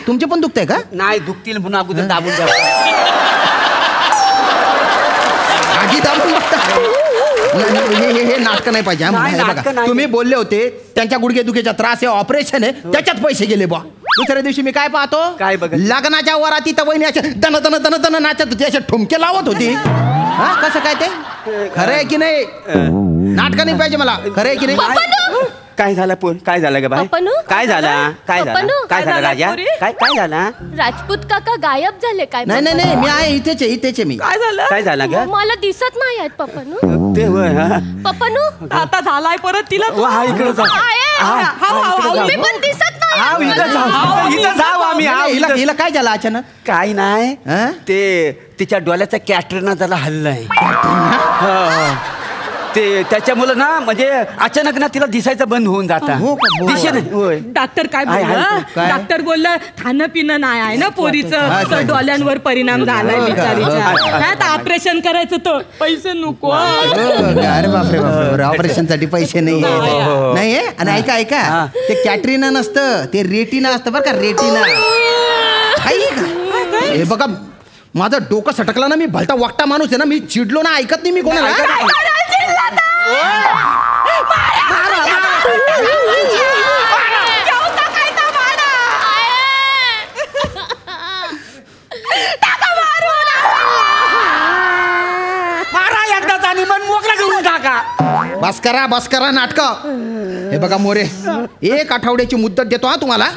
तुमचे पण दुखतंय का? नाही, दुखतील म्हणून अगोदर दाबून द्या. आधी दाबून बघता. हे नाटक नाही पाहिजे. तुम्ही बोलले होते त्यांच्या गुडघेदुखीचा त्रास आहे, ऑपरेशन आहे, त्याच्यात पैसे गेले बा. दुसऱ्या दिवशी मी काय पाहतो, काय बघ, लग्नाच्या वराती तर वहिनी असे दन दन दन दन नाचत होती, असे ठुमके लावत होती. हा, कसं काय ते? खरं आहे की नाही? नाटक नाही पाहिजे मला. खरं आहे की नाही? काय झालं पोर? काय झालं ग बाई? काय झालं? काय झालं राजा? काय झालं? राजपूत काका गायब झाले काय? नाही मी आहे, इथेच आहे मी. काय झालं ग? मला दिसत नाही आहेत पप्पानू. ते पप्पानू आता झालाय परत तिला. मी पण दिसत नाही. हिला काय झालं अचानक? काय नाही, ते तिच्या डोळ्याचा कॅटरीना जरा हल्लाय. ते त्याच्यामुळे ना, म्हणजे अचानक ना तिला दिसायचं बंद होऊन जाता. दिसे नाही. डॉक्टर काय बोललं? डॉक्टर बोललं खाणं पिणं नाही आहे ना पोरीचं, डोळ्यांवर परिणाम झालाय बिचारीच्या. ऑपरेशन करायचं तर पैसे नको. अरे बापरे, ऑपरेशन साठी पैसे नाही. आणि ऐका, ते कॅटरीना नसतं, ते रेटिना असतं बरं का. रेटिना. हे बघा, माझं डोकं सटकला ना, मी भलता वागता माणूस आहे ना, मी चिडलो ना, ऐकत नाही मी कोणाला. मारा एकदाच आणि मन मोकळा करून टाका. बस करा नाटकं. हे बघा मोरे, 1 आठवड्याची मुदत देतो हा तुम्हाला.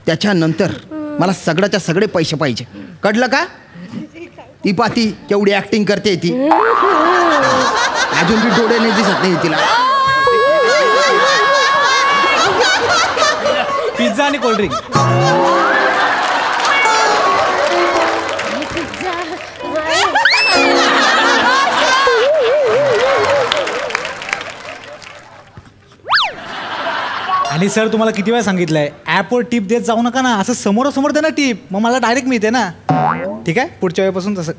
त्याच्यानंतर मला सगळ्याच्या सगळे पैसे पाहिजे, कळलं का? ती पाती केवढी ऍक्टिंग करते ती, अजून बी डोळे नाही दिसत नाही तिला. पिझ्झा आणि कोल्ड्रिंक. आणि सर तुम्हाला किती वेळा सांगितलंय ॲपवर टिप देत जाऊ नका ना, असं समोरासमोर दे ना टिप, मग मला डायरेक्ट मिळते ना. ठीक आहे, पुढच्या वेळेपासून तसं.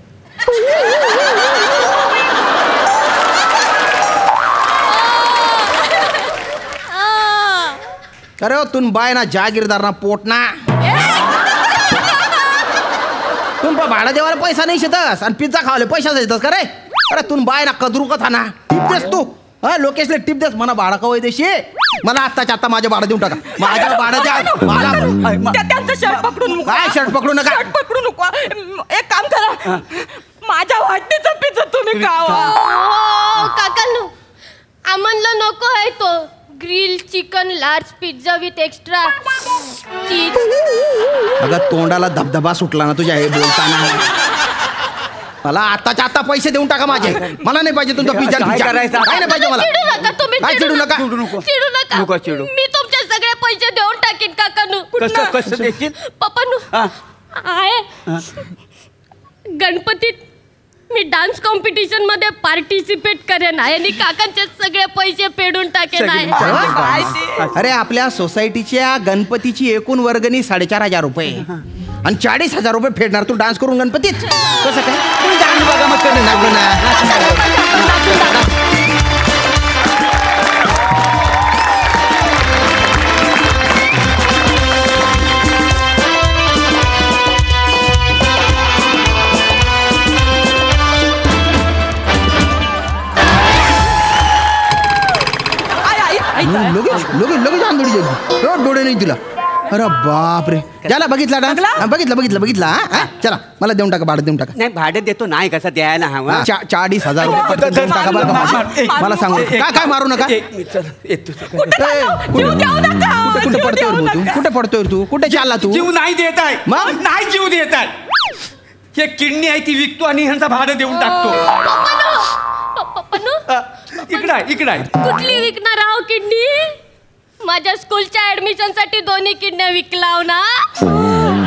अरे तुम बाय ना जागीरदार ना पोट ना, तुम भाडा देवाला पैसा नाही शेतस आणि पिझ्झा खावाले पैसा देतस का रे? अरे तुम बाय ना कदरू का था ना, टिप देस तू. हा लोकेशला टिप देस, मला भाडा कवय देशी. मला आत्ताच्या आता माझ्या भाडा देऊन टाका, माझ्या भाडा द्या. त्यांचं शर्ट पकडून काय शर्ट पकडू नका, शर्ट पकडू नको. एक काम करा, माझ्या वाटणीचा पिझ्झा तुम्ही खावा. काकांनो, आम्हाला नको आहे तो grill chicken large pizza with extra cheese. अगं तोंडाला धबधबा सुटला ना तुझ्या हे बोलताना. मला आताच्या आता पैसे देऊन टाका माझे, मला नाही पाहिजे तुमचा पिझ्झा. काय नाही पाहिजे मला. चिडू नका तुम्ही, काय चिडू नका, चिडू नका. मी तुमचे सगळे पैसे देऊन टाकीन काकांनो. कसं देशील? पप्पांनो, आहे गणपतीत मी डान्स कॉम्पिटिशन मध्ये पार्टिसिपेट करेन आहे आणि काकांचे सगळे पैसे फेडून टाकेन आहे. अरे आपल्या सोसायटीच्या गणपतीची एकूण वर्गणी 4,500 रुपये आणि 40,000 रुपये फेडणार तू डान्स करून गणपतीत? कसं काय? लगेच आंधळी गेली, डोळे नाही तिला. अरे बापरे, ज्याला बघितला डान्स, बघितला. चला मला देऊन टाका, भाडं देऊन टाका. नाही भाडं देतो नाही, कसं द्यायला हवा. 40,000 रुपये देऊन टाका बरं का माझे. मला सांगू काय मारू नका. कुठे पडतोय तू, कुठे चालला तू? जीव नाही देत आहे, मग नाही जीव देत आहे. हे किडनी आहे ती विकतो आणि ह्यांचा भाडं देऊन टाकतो. इकडे कुठली विकणार आहो किडनी? माझ्या स्कूलच्या ऍडमिशन साठी 2 किडन्या विकलाव ना,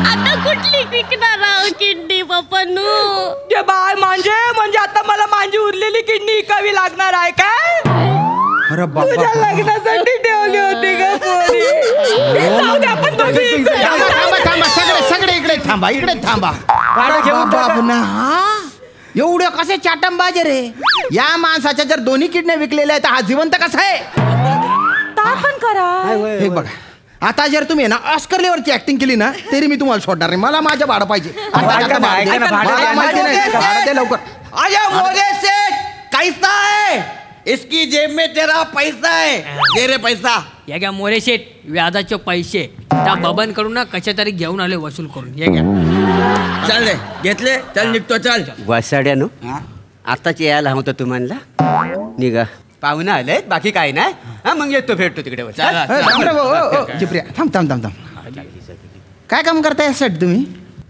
आता कुठली विकणार आहो किडनी पप्पांनो? जे बाय म्हणजे आता मला माझी उरलेली किडनी विकावी लागणार आहे काय? अरे बाबा, तुझ्या लग्नासाठी ठेवली होती का पोरी? जाऊ दे, आपण दोघी थांबा, सगळे इकडे थांबा. एवढे कसे चाटंबाजे रे? या माणसाच्या जर 2 किडन्या विकलेल्या आहेत, हा जिवंत कसा आहे? पण करा. हे बघा, आता जर तुम्ही ना ऑस्कर लेवलची ऍक्टिंग केली ना तरी मी तुम्हाला सोडणार नाही. मला माझं भाडं पाहिजे. लवकर. कैसा है? इसकी जेब में तेरा पैसा है, दे रे पैसा. या घ्या मोरे शेठ, व्याजाचे पैसे त्या बबन कडून ना कशा तरी घेऊन आले वसूल करून. हे घ्या. चल रे, घेतले, चल निघतो, चल. वसाड्यानो, आताच यायला होतं तुम्हाला. निघा, पाहुणं आले, बाकी काय नाही. हा मग येतो, भेटतो तिकडे. थांब. काय काम करताय सेठ तुम्ही?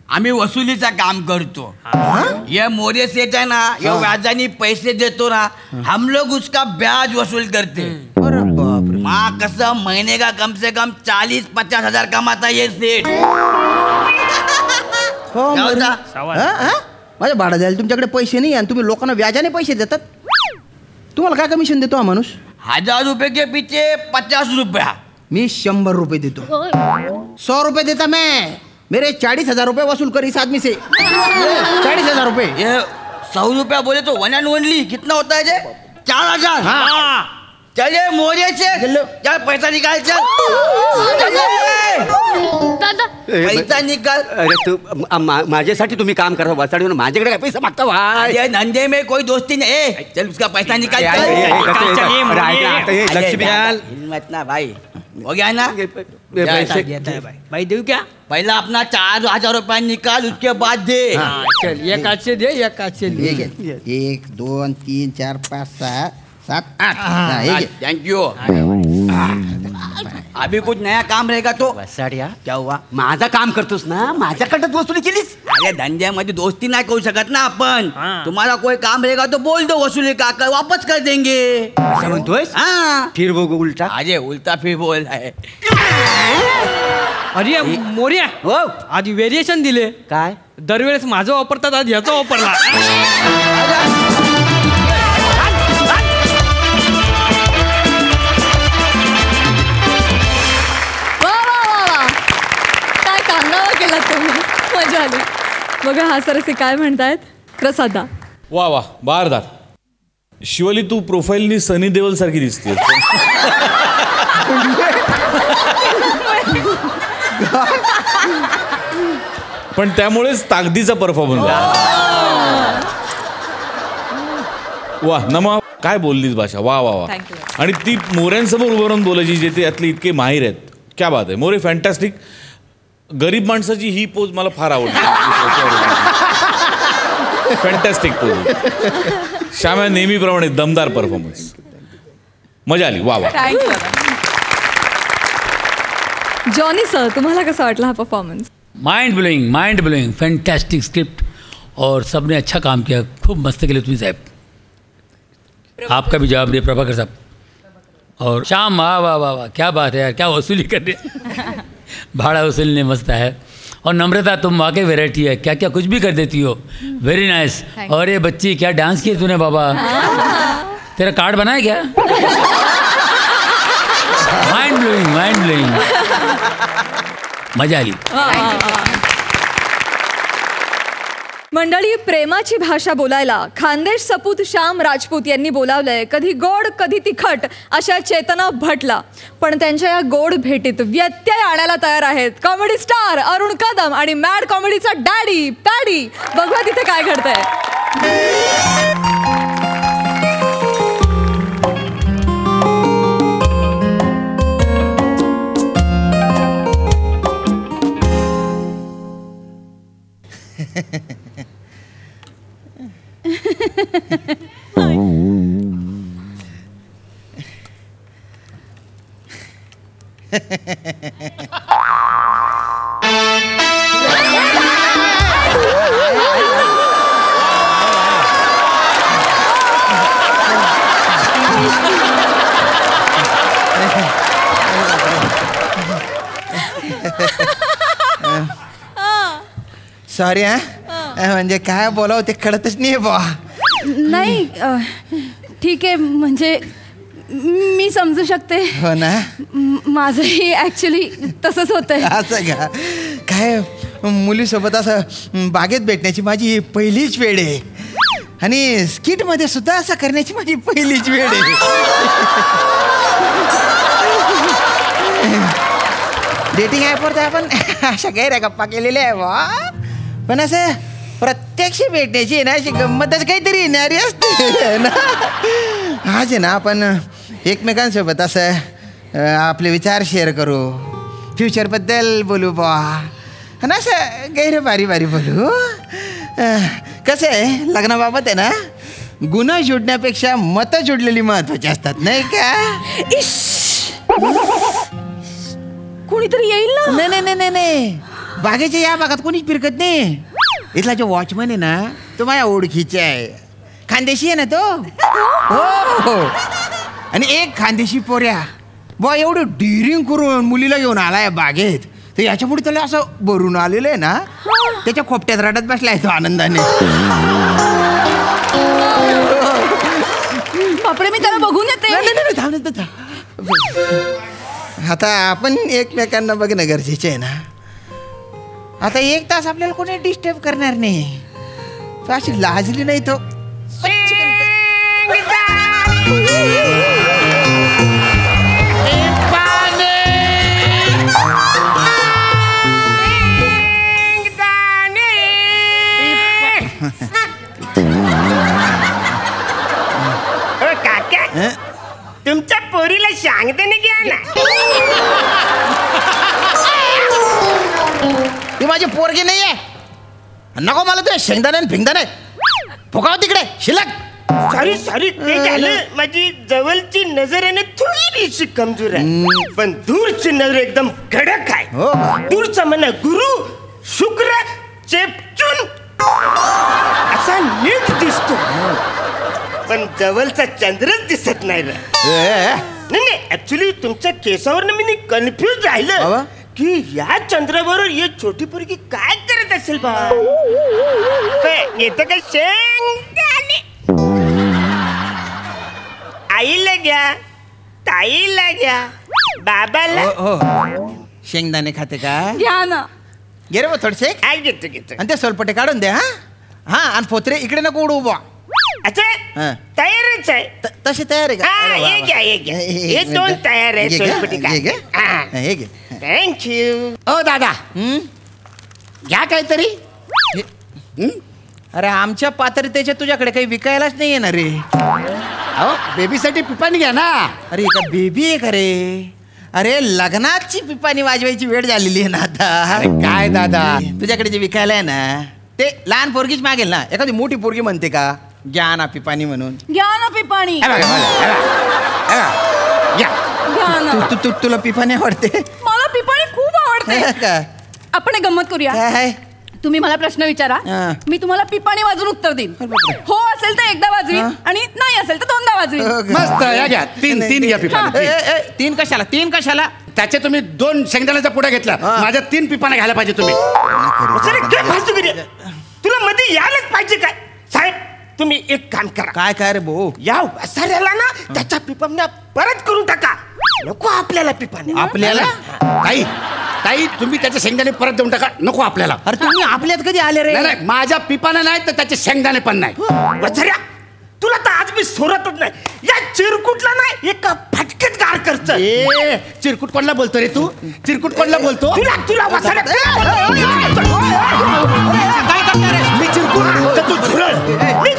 आम्ही वसुलीचा काम करतो. ये मोरे सेठ है ना, ये व्याजानी पैसे देतो ना, हम लोग उसका ब्याज वसूल करते. माँ कसम, महीने का कम से कम 40-50 हजार कमाता ये सेठ. माझ्या भाडं द्यायला तुमच्याकडे पैसे नाही आणि तुम्ही लोकांना व्याजाने पैसे देतात. तुम्हाला काय कमिशन देतो हा माणूस? 1000 रुपये के पीछे 50 रुपया. मी 100 रुपये देतो. 100 रुपये देता मैं. मेरे 40,000 रुपये वसूल कर इस आदमी से. 40,000 रुपये. ये 100 रुपया बोले तो 1 and only कितना होता है जे? 4,000. हाँ. चलिए मोरे से, चल पैसा निकाल, चल. दादा पैसा निकाल. अरे तू माझ्यासाठी तुम्ही काम करा, वसाडी माझ्याकडे काय पैसा मागता भाई? ये धंधे में कोई दोस्ती नहीं. चल उसका पैसा निकाल. हिम्मत ना भाई, हो गया ना? भाई देऊ क्या? पहला अपना 4,000 रुपया निकाल, उसके बाद दे. चल, एक हाथ से दे, एक हाथ से ले. 1, 2, 3, 4, 5, 6, 7, 8 थैंक यू। अभी कुछ नया काम रहेगा तो वसाड्या क्या हुआ? माझं काम करतोस ना, माझ्याकडे वसुली केलीस? अरे धंद्यामध्ये दोस्ती नाही करू शकत ना आपण. तुम्हाला कोई काम रहेगा तो बोल दो, वसुली का वापस कर देंगे. असं म्हणतोयस? हाँ फिर बघू उलटा. अरे उलटा फिर बोल आहे. अरे मोर्या हो आधी व्हेरिएशन दिले. काय दरवेळेस माझं वापरतात, आज ह्याचं वापरला. काय कांगावा केला तुम्ही, मजा आली. बघा हा सरसी काय म्हणतायत. प्रसादा वा वा बारदार. शिवाली तू प्रोफाईलनी सनी देओल सारखी दिसते. पण त्यामुळेच ताकदीचा परफॉर्मन्स. वा नमा काय बोललीस भाषा. वा वा वा. आणि ती मोऱ्यांसमोर उभं राहून बोलायची जे ते यातले इतके माहीर आहेत. क्या बात आहे मोरे, फॅन्टॅस्टिक. गरीब माणसाची ही पोज मला फार आवडते. Fantastic pose. श्याम्या नेहमीप्रमाणे दमदार परफॉर्मन्स. मजा आली. वा वा. जॉनी सर, तुम्हाला कसा वाटला हा performance. Mind blowing fantastic script और सबने अच्छा काम किया. खूब मस्त केले तुम्ही साहेब. आपका भी जवाब दिया प्रभाकर साहब. और शाम वाह वाह वाह वाह क्या बात है यार, क्या वसूली कर रहे. भाड़ा वसूलने मस्त है. और नम्रता तुम वाकई वैरायटी है, क्या क्या कुछ भी कर देती हो. Very nice. और ये बच्ची क्या डांस किया तूने बाबा. तेरा कार्ड बनाया क्या. Mind blowing. मजा आली. मंडळी, प्रेमाची भाषा बोलायला खानदेश सपूत श्याम राजपूत यांनी बोलावलंय. कधी गोड कधी तिखट अशा चेतना भटला. पण त्यांच्या या गोड भेटीत व्यत्यय आणायला तयार आहेत कॉमेडी स्टार अरुण कदम आणि मॅड कॉमेडीचा डॅडी पॅडी. बघूया तिथे काय घडतंय. सॉरी हा. म्हणजे काय बोलावं ते कळतच नाही बा. नाही ठीक आहे, म्हणजे मी समजू शकते. हो ना. माझंही ॲक्च्युली तसंच होतंय. असं का. काय मुलीसोबत असं बागेत भेटण्याची माझी पहिलीच वेळ आहे. आणि स्किटमध्ये सुद्धा असं करण्याची माझी पहिलीच वेळ आहे. डेटिंग ॲपवर तर आपण अशा गैर गप्पा केलेल्या आहे बा. पण असं प्रत्यक्ष भेटण्याची ना अशी गंमतच काहीतरी येणारी असते ना. आज आहे ना आपण एकमेकांसोबत असं आपले विचार शेअर करू, फ्युचरबद्दल बोलू बा. आणि असं गैर बारी बोलू. कसं आहे लग्नाबाबत आहे ना, गुन्हा जुडण्यापेक्षा मतं जुडलेली महत्वाची असतात नाही का. कोणीतरी येईल ना. नाही. बागेच्या या भागात कोणीच फिरकत नाही. इथला जो वॉचमन आहे ना तो माझ्या ओळखीचा आहे. खानदेशी आहे ना तो. हो. आणि एक खानदेशी पोऱ्या बा एवढं डिरिंग करून मुलीला घेऊन आलाय बागेत. तर याच्यापुढे त्याला असं भरून आलेलं आहे ना, त्याच्या खोपट्यात रडत बसलाय तो आनंदाने. बापरे, मी त्याला बघून येते. आता आपण एकमेकांना बघणं गरजेचं आहे ना. आता 1 तास आपल्याला कोणी डिस्टर्ब करणार नाही. तो अशी लाजली नाही तो. काका, तुमच्या पोरीला सांगताना घ्या ना. ती माझी पोरगी नाहीये. नको मला ते शेंगदाणे फिंगदाणे फुकाव तिकडे शिल्लक. सॉरी ते झालं, माझी जवळची नजर आहे ना थोडीशी कमजोर आहे, पण दूरची नजर एकदम कडक आहे. दूरचा म्हणा गुरु शुक्र चेपचून असा नीट दिसतो, पण जवळचा चंद्रच दिसत नाही. नाही ऍक्च्युली तुमच्या केसावर मी कन्फ्युज राहिलं की या चंद्राबरोबर ये छोटी पोरगी काय करत असेल बा. येतं का शेंगदाणे, आईला घ्या, ताईला घ्या, बाबाला. शेंगदाणे खाते का? घ्या ना. घे रे थोडसे. घेतो. आणि ते सोलपटे काढून दे. हा आणि पोत्रे इकडे नको उडू बा. अच्छा तयारच आहे. तसे तयार आहे का? हे घ्या हे 2 तयार आहे सोलपटी. हे घे. थँक्यू. ओ दादा घ्या काहीतरी. अरे आमच्या पात्रतेच्या तुझ्याकडे काही विकायलाच नाही येणार रे. अहो बेबीसाठी पिपाणी घ्या ना. अरे का बेबी आहे का रे? अरे लग्नाची पिपाणी वाजवायची वेळ झालेली आहे ना आता. काय दादा तुझ्याकडे जे विकायला आहे ना ते लहान पोरगीच मागेल ना. एखादी मोठी पोरगी म्हणते का घ्या ना पिपाणी म्हणून. घ्या ना पिपाणी. तुला पिपाणी आवडते? मला पिपाणी खूप आवडते. आपण एक गंमत करूया. काय? तुम्ही मला प्रश्न विचारा, मी तुम्हाला पिपाणी वाजून उत्तर देईन. हो असेल तर एकदा वाजवीन आणि नाही असेल तर 2दा वाजवीन. मस्त. या घ्या 3 घ्या पिपाणी. 3 कशाला? 3 कशाला? त्याचे तुम्ही 2 शेंगदाण्याचा पुडा घेतला, माझ्या 3 पिपाण्या घ्यायला पाहिजे तुम्ही. तुला मध्ये यायलाच पाहिजे काय? साहेब तुम्ही एक काम करा. काय रे भाऊ? या वसाऱ्याला ना त्याच्या पिपाण्या परत करून टाका. नको आपल्याला पिपाण्या. आपल्याला? ताई तुम्ही त्याचे शेंगदाणे परत देऊन टाका. नको आपल्याला. अरे तुम्ही आपल्यात कधी आले रे? नाही माझ्या पिपाण्या नाही तर त्याचे शेंगदाणे पण नाही. वसाऱ्या तुला तर आज मी सोडतच नाही. या चिरकुटला नाही एका फटक्यात गार करत. चिरकुट कोणला बोलतो रे तू? चिरकुट कोणला बोलतो? तुला वसाऱ्या मी चिरकुट तर तू झुरळ. मी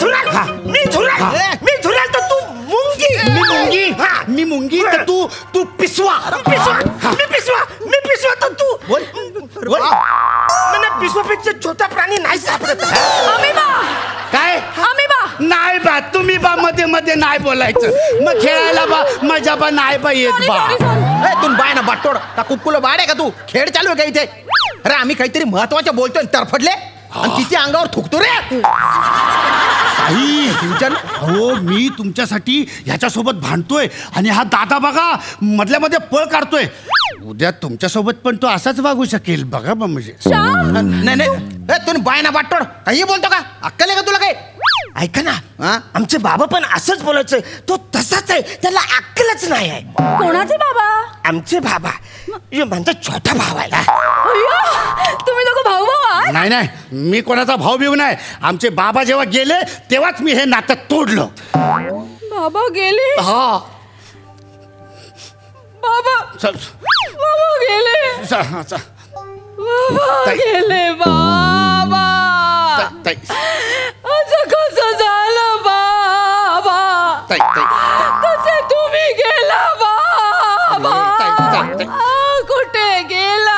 झुरळ तर तू मुंगी. मी मुंगी तर तू पिसवा. मी पिसवा तर तू मला पिसवापेक्षा छोटा प्राणी नाही सापडत. काय? नाही बा तुम्ही बा मध्ये नाही बोलायचं. मग खेळायला बा मजा बा नाही बा येत बा. तू बाय ना बाटोड का कुक्कुला बाड आहे का तू? खेळ चालू आहे का इथे? अरे आम्ही काहीतरी महत्वाचं बोलतोय तरफडले आणि किती अंगावर थुकतो रे. हो मी तुमच्यासाठी ह्याच्यासोबत भांडतोय आणि हा दादा बघा मधल्या मध्ये पळ काढतोय. उद्या तुमच्यासोबत पण तो असाच वागू शकेल बघा बा. म्हणजे नाही तू बाय ना बाटोड काही बोलतो का? अक्कल आहे का तुला? काय ऐका ना आमचे बाबा पण असंच बोलायचं. तो तसाच आहे, त्याला अक्कलच नाही आहे. कोणाचे बाबा? आमचे बाबा माझा छोटा भाव आहे. तुम्ही लोक भाऊ भाऊ? नाही मी कोणाचा भाऊ बिऊ नाही. आमचे बाबा जेव्हा गेले तेव्हाच मी हे नातं तोडलं. बाबा गेले? हा बाबा गेले. गेले बाबा. असं कसं झालं बाबा? कसं तुम्ही गेला बाबा? कुठे गेला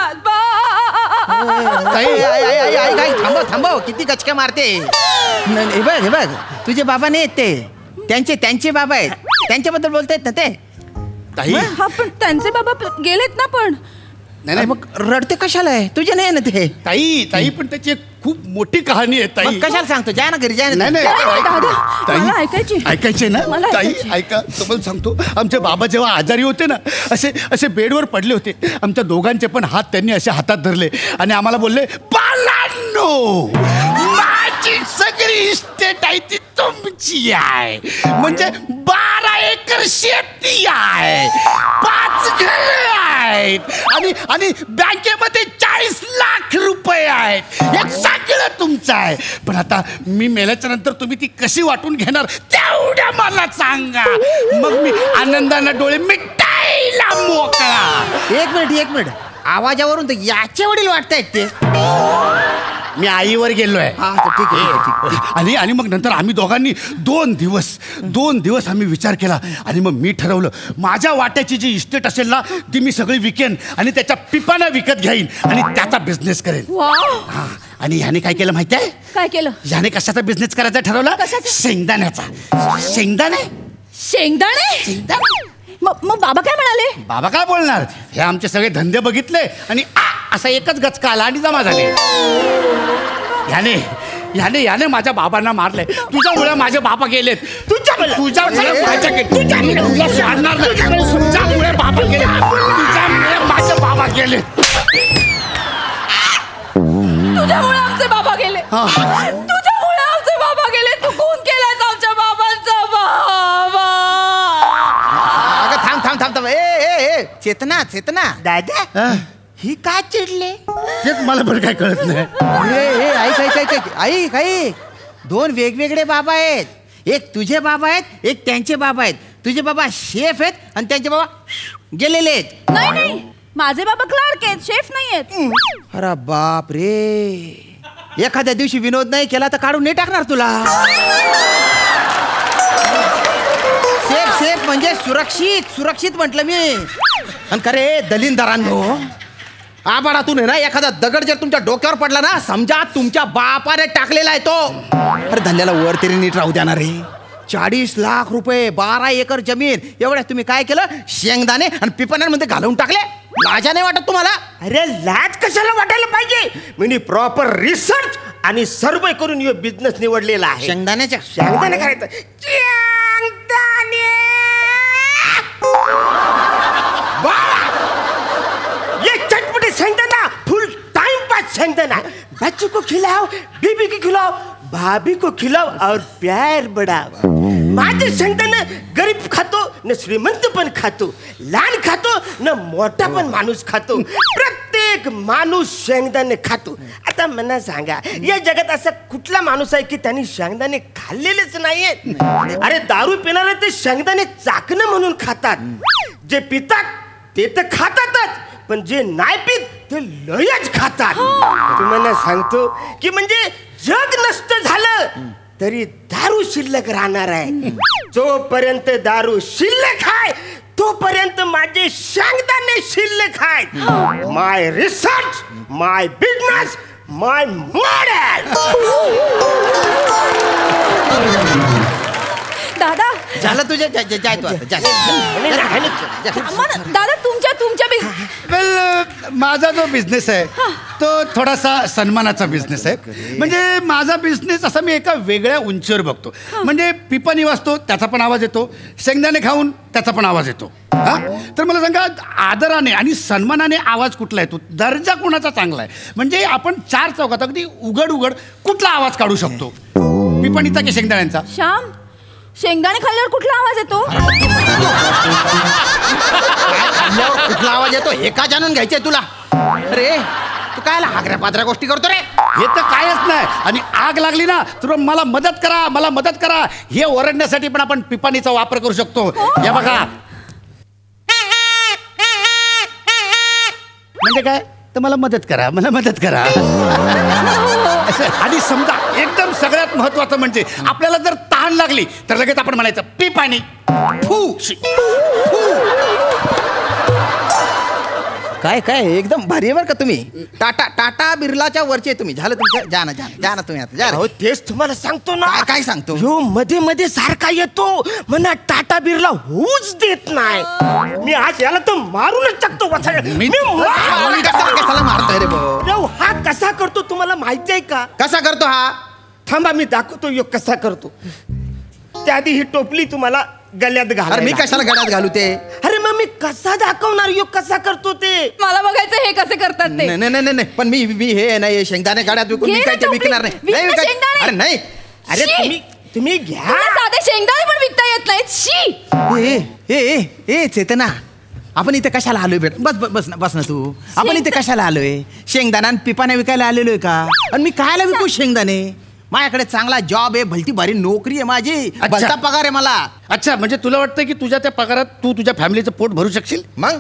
थांबव किती गचक्या मारते. हे बघ तुझे बाबा नाही ते त्यांचे बाबा आहेत. त्यांच्याबद्दल बोलतायत ना ते. पण त्यांचे बाबा गेलेत ना. पण नाही मग रडते कशाला आहे? तुझे नाही ना ते. ताई पण त्याची खूप मोठी कहाणी आहे ताई. कशाला सांगतो? जा ना घरी जा ना. नाही ऐकायचे ना ताई. ऐका तुम्हाला सांगतो आमचे बाबा जेव्हा आजारी होते ना असे बेडवर पडले होते. आमच्या दोघांचे पण हात त्यांनी असे हातात धरले आणि आम्हाला बोलले बालांनो माझी सगळी इस्टेट आहे ती तुमची आहे. म्हणजे 12 एकर शेती आहे, 5 घरं आहेत आणि बँकेमध्ये 40 लाख रुपये आहेत. हे सगळं तुमचं आहे. पण आता मी मेल्याच्या नंतर तुम्ही ती कशी वाटून घेणार तेवढ्या मला सांगा. मग मी आनंदाने डोळे मिटायला मोकळा. एक मिनिट आवाजावरून तर याचे वडील वाटतायत ते. मी आईवर गेलोय. ठीक आहे. आणि मग नंतर आम्ही दोघांनी 2 दिवस आम्ही विचार केला आणि मग मी ठरवलं माझ्या वाट्याची जी इस्टेट असेल ना ती मी सगळी विकेन आणि त्याच्या पिपानं विकत घेईन आणि त्याचा बिझनेस करेन. आणि ह्याने काय केलं माहिती आहे? काय केलं? ह्याने कशाचा बिझनेस करायचा ठरवला? शेंगदाण्याचा. शेंगदाणे. मग बाबा काय म्हणाले? बाबा काय बोलणार? हे आमचे सगळे धंदे बघितले आणि असा एकच गचका आला आणि जमा झाले. याने माझ्या बाबांना मारले. तुझ्यामुळे माझे बाबा गेलेत. तुझ्यामुळे बाबा गेले. तुझ्यामुळे माझे बाबा गेले. तुझ्यामुळे आमचे बाबा गेले. तुझ्यामुळे आमचे बाबा गेले. तू खून केलास आमच्या बाबांचा. बाबा थांब. ए चेतना दादा ही का चिडले? तेच मला पण काय कळत नाही. आई 2 वेगवेगळे बाबा आहेत. एक तुझे बाबा आहेत, एक त्यांचे बाबा आहेत. तुझे बाबा शेफ आहेत आणि त्यांचे बाबा गेलेले आहेत. नाही माझे बाबा क्लार्क आहेत, शेफ नाही आहेत. अरे बाप रे. एखाद्या दिवशी विनोद नाही केला तर काढून नाही टाकणार तुला. सेफ म्हणजे सुरक्षित म्हटलं मी. आणि खरे दलिंदरांनो, आबाडातून आहे ना एखादा दगड जर तुमच्या डोक्यावर पडला ना समजा तुमच्या बापाने टाकलेला आहे तो. अरे धंद्याला वर तरी नीट राहू देणार रे. 40 लाख रुपये, 12 एकर जमीन, एवढ्या तुम्ही काय केलं? शेंगदाणे आणि पिपण्यांमध्ये घालवून टाकले. लाजा नाही वाटत तुम्हाला? अरे लाज कशाला वाटायला पाहिजे? मी प्रॉपर रिसर्च आणि सर्वे करून यो बिझनेस निवडलेला आहे. शेंगदाणे करायचं. ये चटपटे शेंगदाणा, फुल टाइम पास शेंगदाणा. बच्चों को खिलाओ, बीबी को खिलाओ, भाभी को खिलाओ और प्यार बढ़ाओ. माझे शेंगदाणा गरीब खातो न श्रीमंत पण खातो, लहान खातो न मोठा पण माणूस खातो. प्रत्येक माणूस शेंगदाणे खातो. आता मला सांगा या जगात असा कुठला माणूस आहे की त्यांनी शेंगदाणे खाल्लेलेच नाहीयेत? अरे दारू पिणारे ते शेंगदाणे चाकणं म्हणून खातात. जे पितात ते तर खातातच, पण जे नाही पित ते लयच खातात. तुम्हाला सांगतो की म्हणजे जग नष्ट झालं तरी दारू शिल्लक राहणार आहे. जोपर्यंत दारू शिल्लक आहे तोपर्यंत माझे शेंगदाणे शिल्लक आहेत. माय रिसर्च, माय बिझनेस, माय मॉडेल. दादा झालं तुझे जाय तू आता. दादा तुमच्या वेल माझा जो बिझनेस आहे तो थोडासा सन्मानाचा बिझनेस आहे. म्हणजे माझा बिझनेस असा मी एका वेगळ्या उंचीवर बघतो. म्हणजे पिपाणी वाजतो त्याचा पण आवाज येतो, शेंगदाणे खाऊन त्याचा पण आवाज येतो. तर मला सांगा आदराने आणि सन्मानाने आवाज कुठला येतो, दर्जा कोणाचा चांगला आहे? म्हणजे आपण 4 चौकात अगदी उघड कुठला आवाज काढू शकतो, पिपाणीचा की शेंगदाण्यांचा? श्याम, शेंगदाणे खाल्ल्यावर कुठला आवाज येतो? कुठला आवाज येतो हे का जाणून घ्यायचंय तुला? अरे तू काय हागऱ्या पात्र्या गोष्टी करतो रे? हे तर कायच नाही. आणि आग लागली ना तर मला मदत करा हे ओरडण्यासाठी पण आपण पिपाणीचा वापर करू शकतो. हे बघा म्हणजे काय तर मला मदत करा. आणि समजा एकदम सगळ्यात महत्वाचं म्हणजे आपल्याला जर तहान लागली तर लगेच आपण म्हणायचं पिपाणी. काय एकदम भारी आहे बरं का तुम्ही. टाटा बिर्लाच्या वरचे तुम्ही. झालं तुमचं. जा ना तुम्ही आता. तेच तुम्हाला सांगतो ना. काय सांगतो? ह्यो मध्ये सारखा येतो म्हणा टाटा बिर्ला होऊच देत नाही. मी आज याला तर मारूनच टाकतो. मारतोय रे भाऊ. हा कसा करतो तुम्हाला माहिती आहे का? कसा करतो हा? थांबा मी दाखवतो यो कसा करतो. त्याआधी ही टोपली तुम्हाला गल्यात घाल. अरे मी कशाला गळ्यात घालू ते? अरे मग मी कसा दाखवणार यो कसा करतो ते? मला बघायचं हे कसे करतात ते. नाही पण मी हे नाही शेंगदाणे गाड्यात विकून मी काय ते विकणार नाही. अरे नाही. अरे तुम्ही घ्या. साधे शेंगदाणे पण विकता येत नाहीत. ए चेतना, आपण इथे कशाला आलोय? बस ना तू. आपण इथे कशाला आलोय? शेंगदाणा पिपाने विकायला आलेलोय का? आणि मी कायला विकू शेंगदाणे? माझ्याकडे चांगला जॉब आहे, भलती भारी नोकरी आहे माझी, भलता पगार आहे मला. अच्छा, म्हणजे तुला वाटतं की तुझ्या त्या पगारात तू तुझ्या फॅमिलीचं पोट भरू शकशील? मग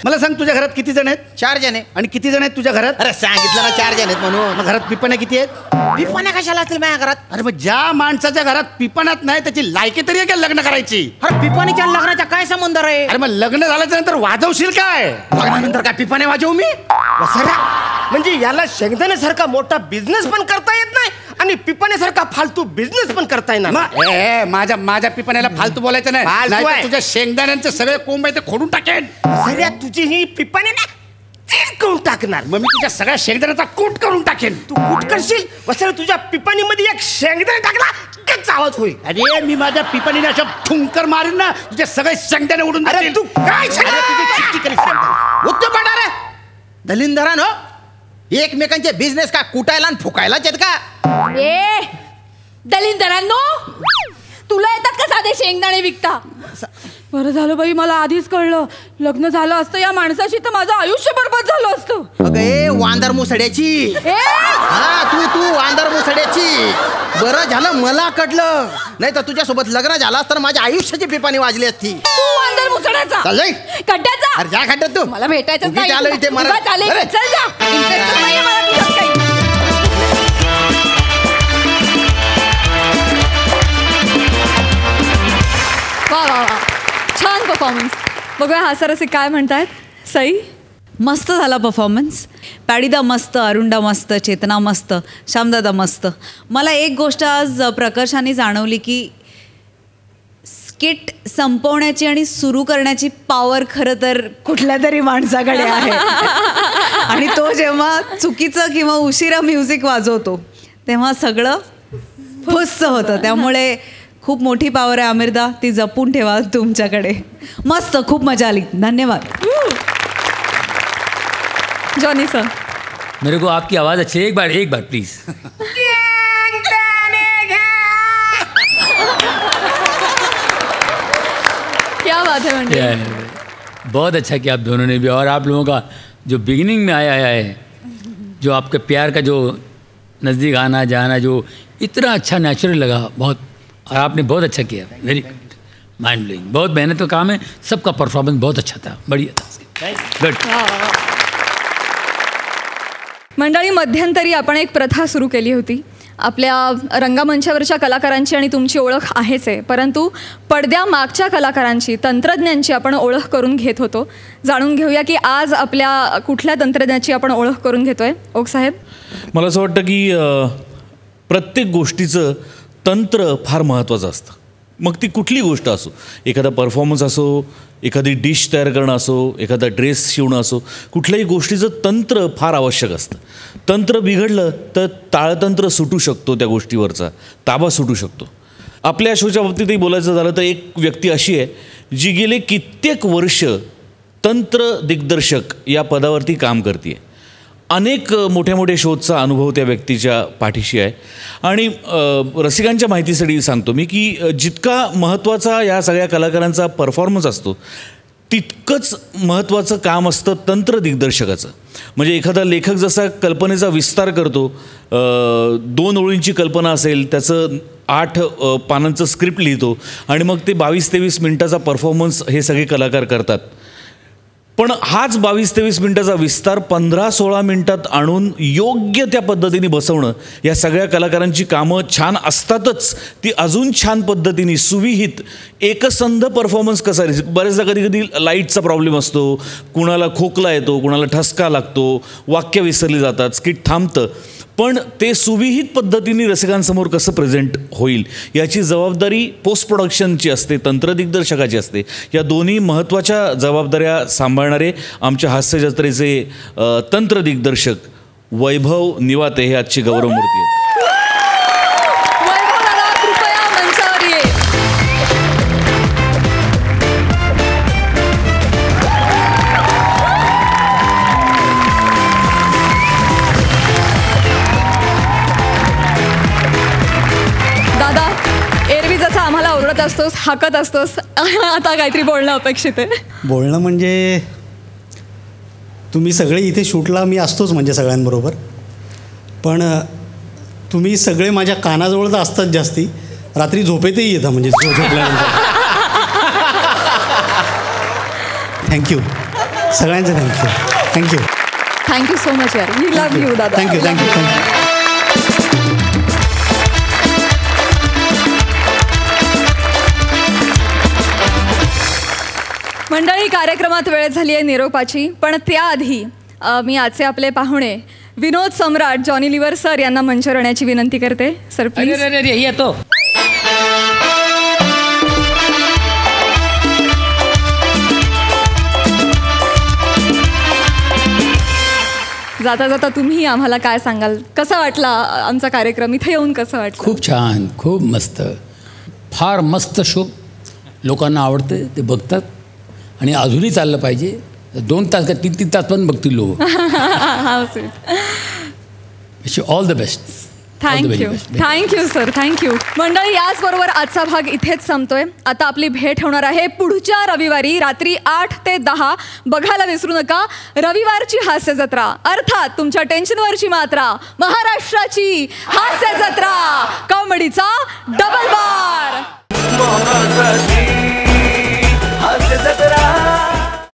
मला सांग, तुझ्या घरात किती जण आहेत? 4 जण आहे. आणि किती जण आहेत तुझ्या घरात? अरे सांगितलं ना 4 जण आहेत म्हणून. मग घरात पिपण्या किती आहेत? पिपण्या कशाला असतील माझ्या घरात? अरे मग ज्या माणसाच्या घरात पिपण्यात नाही त्याची लायकी तरी आहे का लग्न करायची? अरे पिपणीच्या लग्नाचा काय संबंध रे? अरे मग लग्न झाल्याच्या नंतर वाजवशील काय? लग्नानंतर काय पिपण्या वाजवू मी? म्हणजे याला शेंगदाण्यासारखा मोठा बिझनेस पण करता येत नाही आणि पिपण्यासारखा फालतू बिझनेस पण करता येणार. माझ्या पिपण्याला फालतू बोलायचं नाही. तुझ्या शेंगदाण्यांचे सगळे कोंब आहे ते खोडून टाकेन. सगळ्या तुझी ही पिपण्या ना करून टाकणार. मग मी तुझ्या सगळ्या शेंगदाण्याचा कूट करून टाकेन. तू कूट करशील? वसर तुझ्या पिपाणीमध्ये एक शेंगदाणा टाकला कच आवाज होईल. अरे मी माझ्या पिपाणीने अशा ठुंकर मारीन ना तुझे सगळे शेंगदाणे उडून. अरे तू काय उत्तर पडणार दलिंदरान हो, एकमेकांचे बिझनेस का कुटायला आणि फुकायलाच आहेत का? ए दलिंदरांनो, तुला येतात का साधे शेंगदाणे विकता? बरं झालं बाई, मला आधीच कळलं. लग्न झालं असतं या माणसाशी तर माझं आयुष्य बरबाद झालं असतं. अगं ए वांदर मुसड्याची, हा तू वांदर मुसड्याची. बरं झालं मला कळलं, नाही तर तुझ्यासोबत लग्न झालं असतं माझ्या आयुष्याची पिपाणी वाजली असती. तू वांदर मुसड्याचा, खड्ड्याचा. अरे जा खड्ड्यात तू. मला भेटायचं नाही. आलं इथे मला. चल जा. इंटरेस्ट नाहीये मला तुझ्यात काही. वा छान परफॉर्मन्स. बघूया हास्यरसिक काय म्हणतायत. सई, मस्त झाला परफॉर्मन्स. पॅडीदा मस्त, अरुंडा मस्त, चेतना मस्त, श्यामदादा मस्त. मला एक गोष्ट आज प्रकर्षाने जाणवली की स्किट संपवण्याची आणि सुरू करण्याची पॉवर खरं तर कुठल्या तरी माणसाकडे आहे. आणि तो जेव्हा चुकीचं किंवा उशिरा म्युझिक वाजवतो तेव्हा सगळं फुस्स होतं. त्यामुळे खूप मोठी पॉवर आहे आमिरदा, ती जपून ठेवा तुमच्याकडे. मस्त, खूप मजा आली. धन्यवाद. जॉनी सर, मेरे को आपकी आवाज़ अच्छी है. एक बार प्लीज. क्या बात है मंडली. बहुत अच्छा किया आप दोनों ने भी. और आप लोगों का जो बिगिनिंग में आया है, जो आपके प्यार का जो नज़दीक आना जाना, जो इतना अच्छा नेचुरल लगा बहुत. और आपने बहुत अच्छा किया. Very good, mind blowing. बहुत मेहनत का काम है. सबका परफॉर्मेंस बहुत अच्छा था, बढ़िया था. गुड. मंडळी, मध्यंतरी आपण एक प्रथा सुरू केली होती. आपल्या रंगमंचावरच्या कलाकारांची आणि तुमची ओळख आहेच आहे, परंतु पडद्यामागच्या कलाकारांची, तंत्रज्ञांची आपण ओळख करून घेत होतो. जाणून घेऊया की आज आपल्या कुठल्या तंत्रज्ञाची आपण ओळख करून घेतोय. ओक साहेब, मला असं वाटतं की प्रत्येक गोष्टीचं तंत्र फार महत्त्वाचं असतं. मग ती कुठली गोष्ट असो, एखादा परफॉर्मन्स असो, एखादी डिश तयार करणं असो, एखादा ड्रेस शिवणं असो, कुठल्याही गोष्टीचं तंत्र फार आवश्यक असतं. तंत्र बिघडलं तर ताळतंत्र सुटू शकतो, त्या गोष्टीवरचा ताबा सुटू शकतो. आपल्या शोच्या बाबतीतही बोलायचं झालं तर एक व्यक्ती अशी आहे जी गेले कित्येक वर्ष तंत्र दिग्दर्शक या पदावरती काम करते आहे. अनेक मोठ्या मोठ्या शोजचा अनुभव त्या व्यक्तीच्या पाठीशी आहे. आणि रसिकांच्या माहितीसाठी सांगतो मी की जितका महत्त्वाचा या सगळ्या कलाकारांचा परफॉर्मन्स असतो तितकंच महत्त्वाचं काम असतं तंत्र दिग्दर्शकाचं. म्हणजे एखादा लेखक जसा कल्पनेचा विस्तार करतो, 2 ओळींची कल्पना असेल, त्याचं 8 पानांचं स्क्रिप्ट लिहितो आणि मग ते 22-23 मिनटाचा परफॉर्मन्स हे सगळे कलाकार करतात. पण हाच 22-23 मिनटाचा विस्तार 15-16 मिनटात आणून योग्य त्या पद्धतीने बसवणं, या सगळ्या कलाकारांची कामं छान असतातच, ती अजून छान पद्धतीने सुविहित एकसंध परफॉर्मन्स कसा. बरेचदा कधी कधी लाईटचा प्रॉब्लेम असतो, कुणाला खोकला येतो, कुणाला ठसका लागतो, वाक्य विसरली जातात, स्किट थांबतं. पण ते सुविहित पद्धतीने रसिकांसमोर कसं प्रेझेंट होईल याची जबाबदारी पोस्ट प्रोडक्शनची असते, तंत्रदिग्दर्शकाची असते. या दोन्ही महत्त्वाच्या जबाबदाऱ्या सांभाळणारे आमच्या हास्यजत्रेचे तंत्रदिग्दर्शक वैभव निवाते हे आजची गौरवमूर्ती आहेत. असतोस, हाकत असतोस, आता काहीतरी बोलणं अपेक्षित आहे. बोलणं म्हणजे तुम्ही सगळे इथे शूटला मी असतोच म्हणजे सगळ्यांबरोबर, पण तुम्ही सगळे माझ्या कानाजवळ तर असतात जास्ती, रात्री झोपेतही येतं म्हणजे झोपल्यानंतर. थँक्यू सगळ्यांचं, थँक्यू. थँक्यू सो मच यार. वी लव्ह यू दादा. थँक्यू. मंडळी, कार्यक्रमात वेळ झाली आहे निरोपाची, पण त्याआधी मी आजचे आपले पाहुणे विनोद सम्राट जॉनी लिव्हर सर यांना मंचावर येण्याची विनंती करते. Sir please. येतो. जाता जाता तुम्ही आम्हाला काय सांगाल? कसा वाटला आमचा कार्यक्रम? इथे येऊन कसं वाटलं? खूप छान, खूप मस्त, फार मस्त शो. लोकांना आवडतं, ते बघतात आणि अजूनही चाललं पाहिजे. 2 तास का 3 तास पण बघतील लोक. All the best. Thank you sir. Thank you. मंडळी, याचबरोबर आजचा भाग इथेच संपतोय. आता आपली भेट होणार आहे पुढच्या रविवारी रात्री 8 ते 10. बघायला विसरू नका रविवारची हास्य जत्रा, अर्थात तुमच्या टेन्शनवरची मात्रा, महाराष्ट्राची हास्य जत्रा, कॉमेडीचा डबल बार. हास्य जत्रा.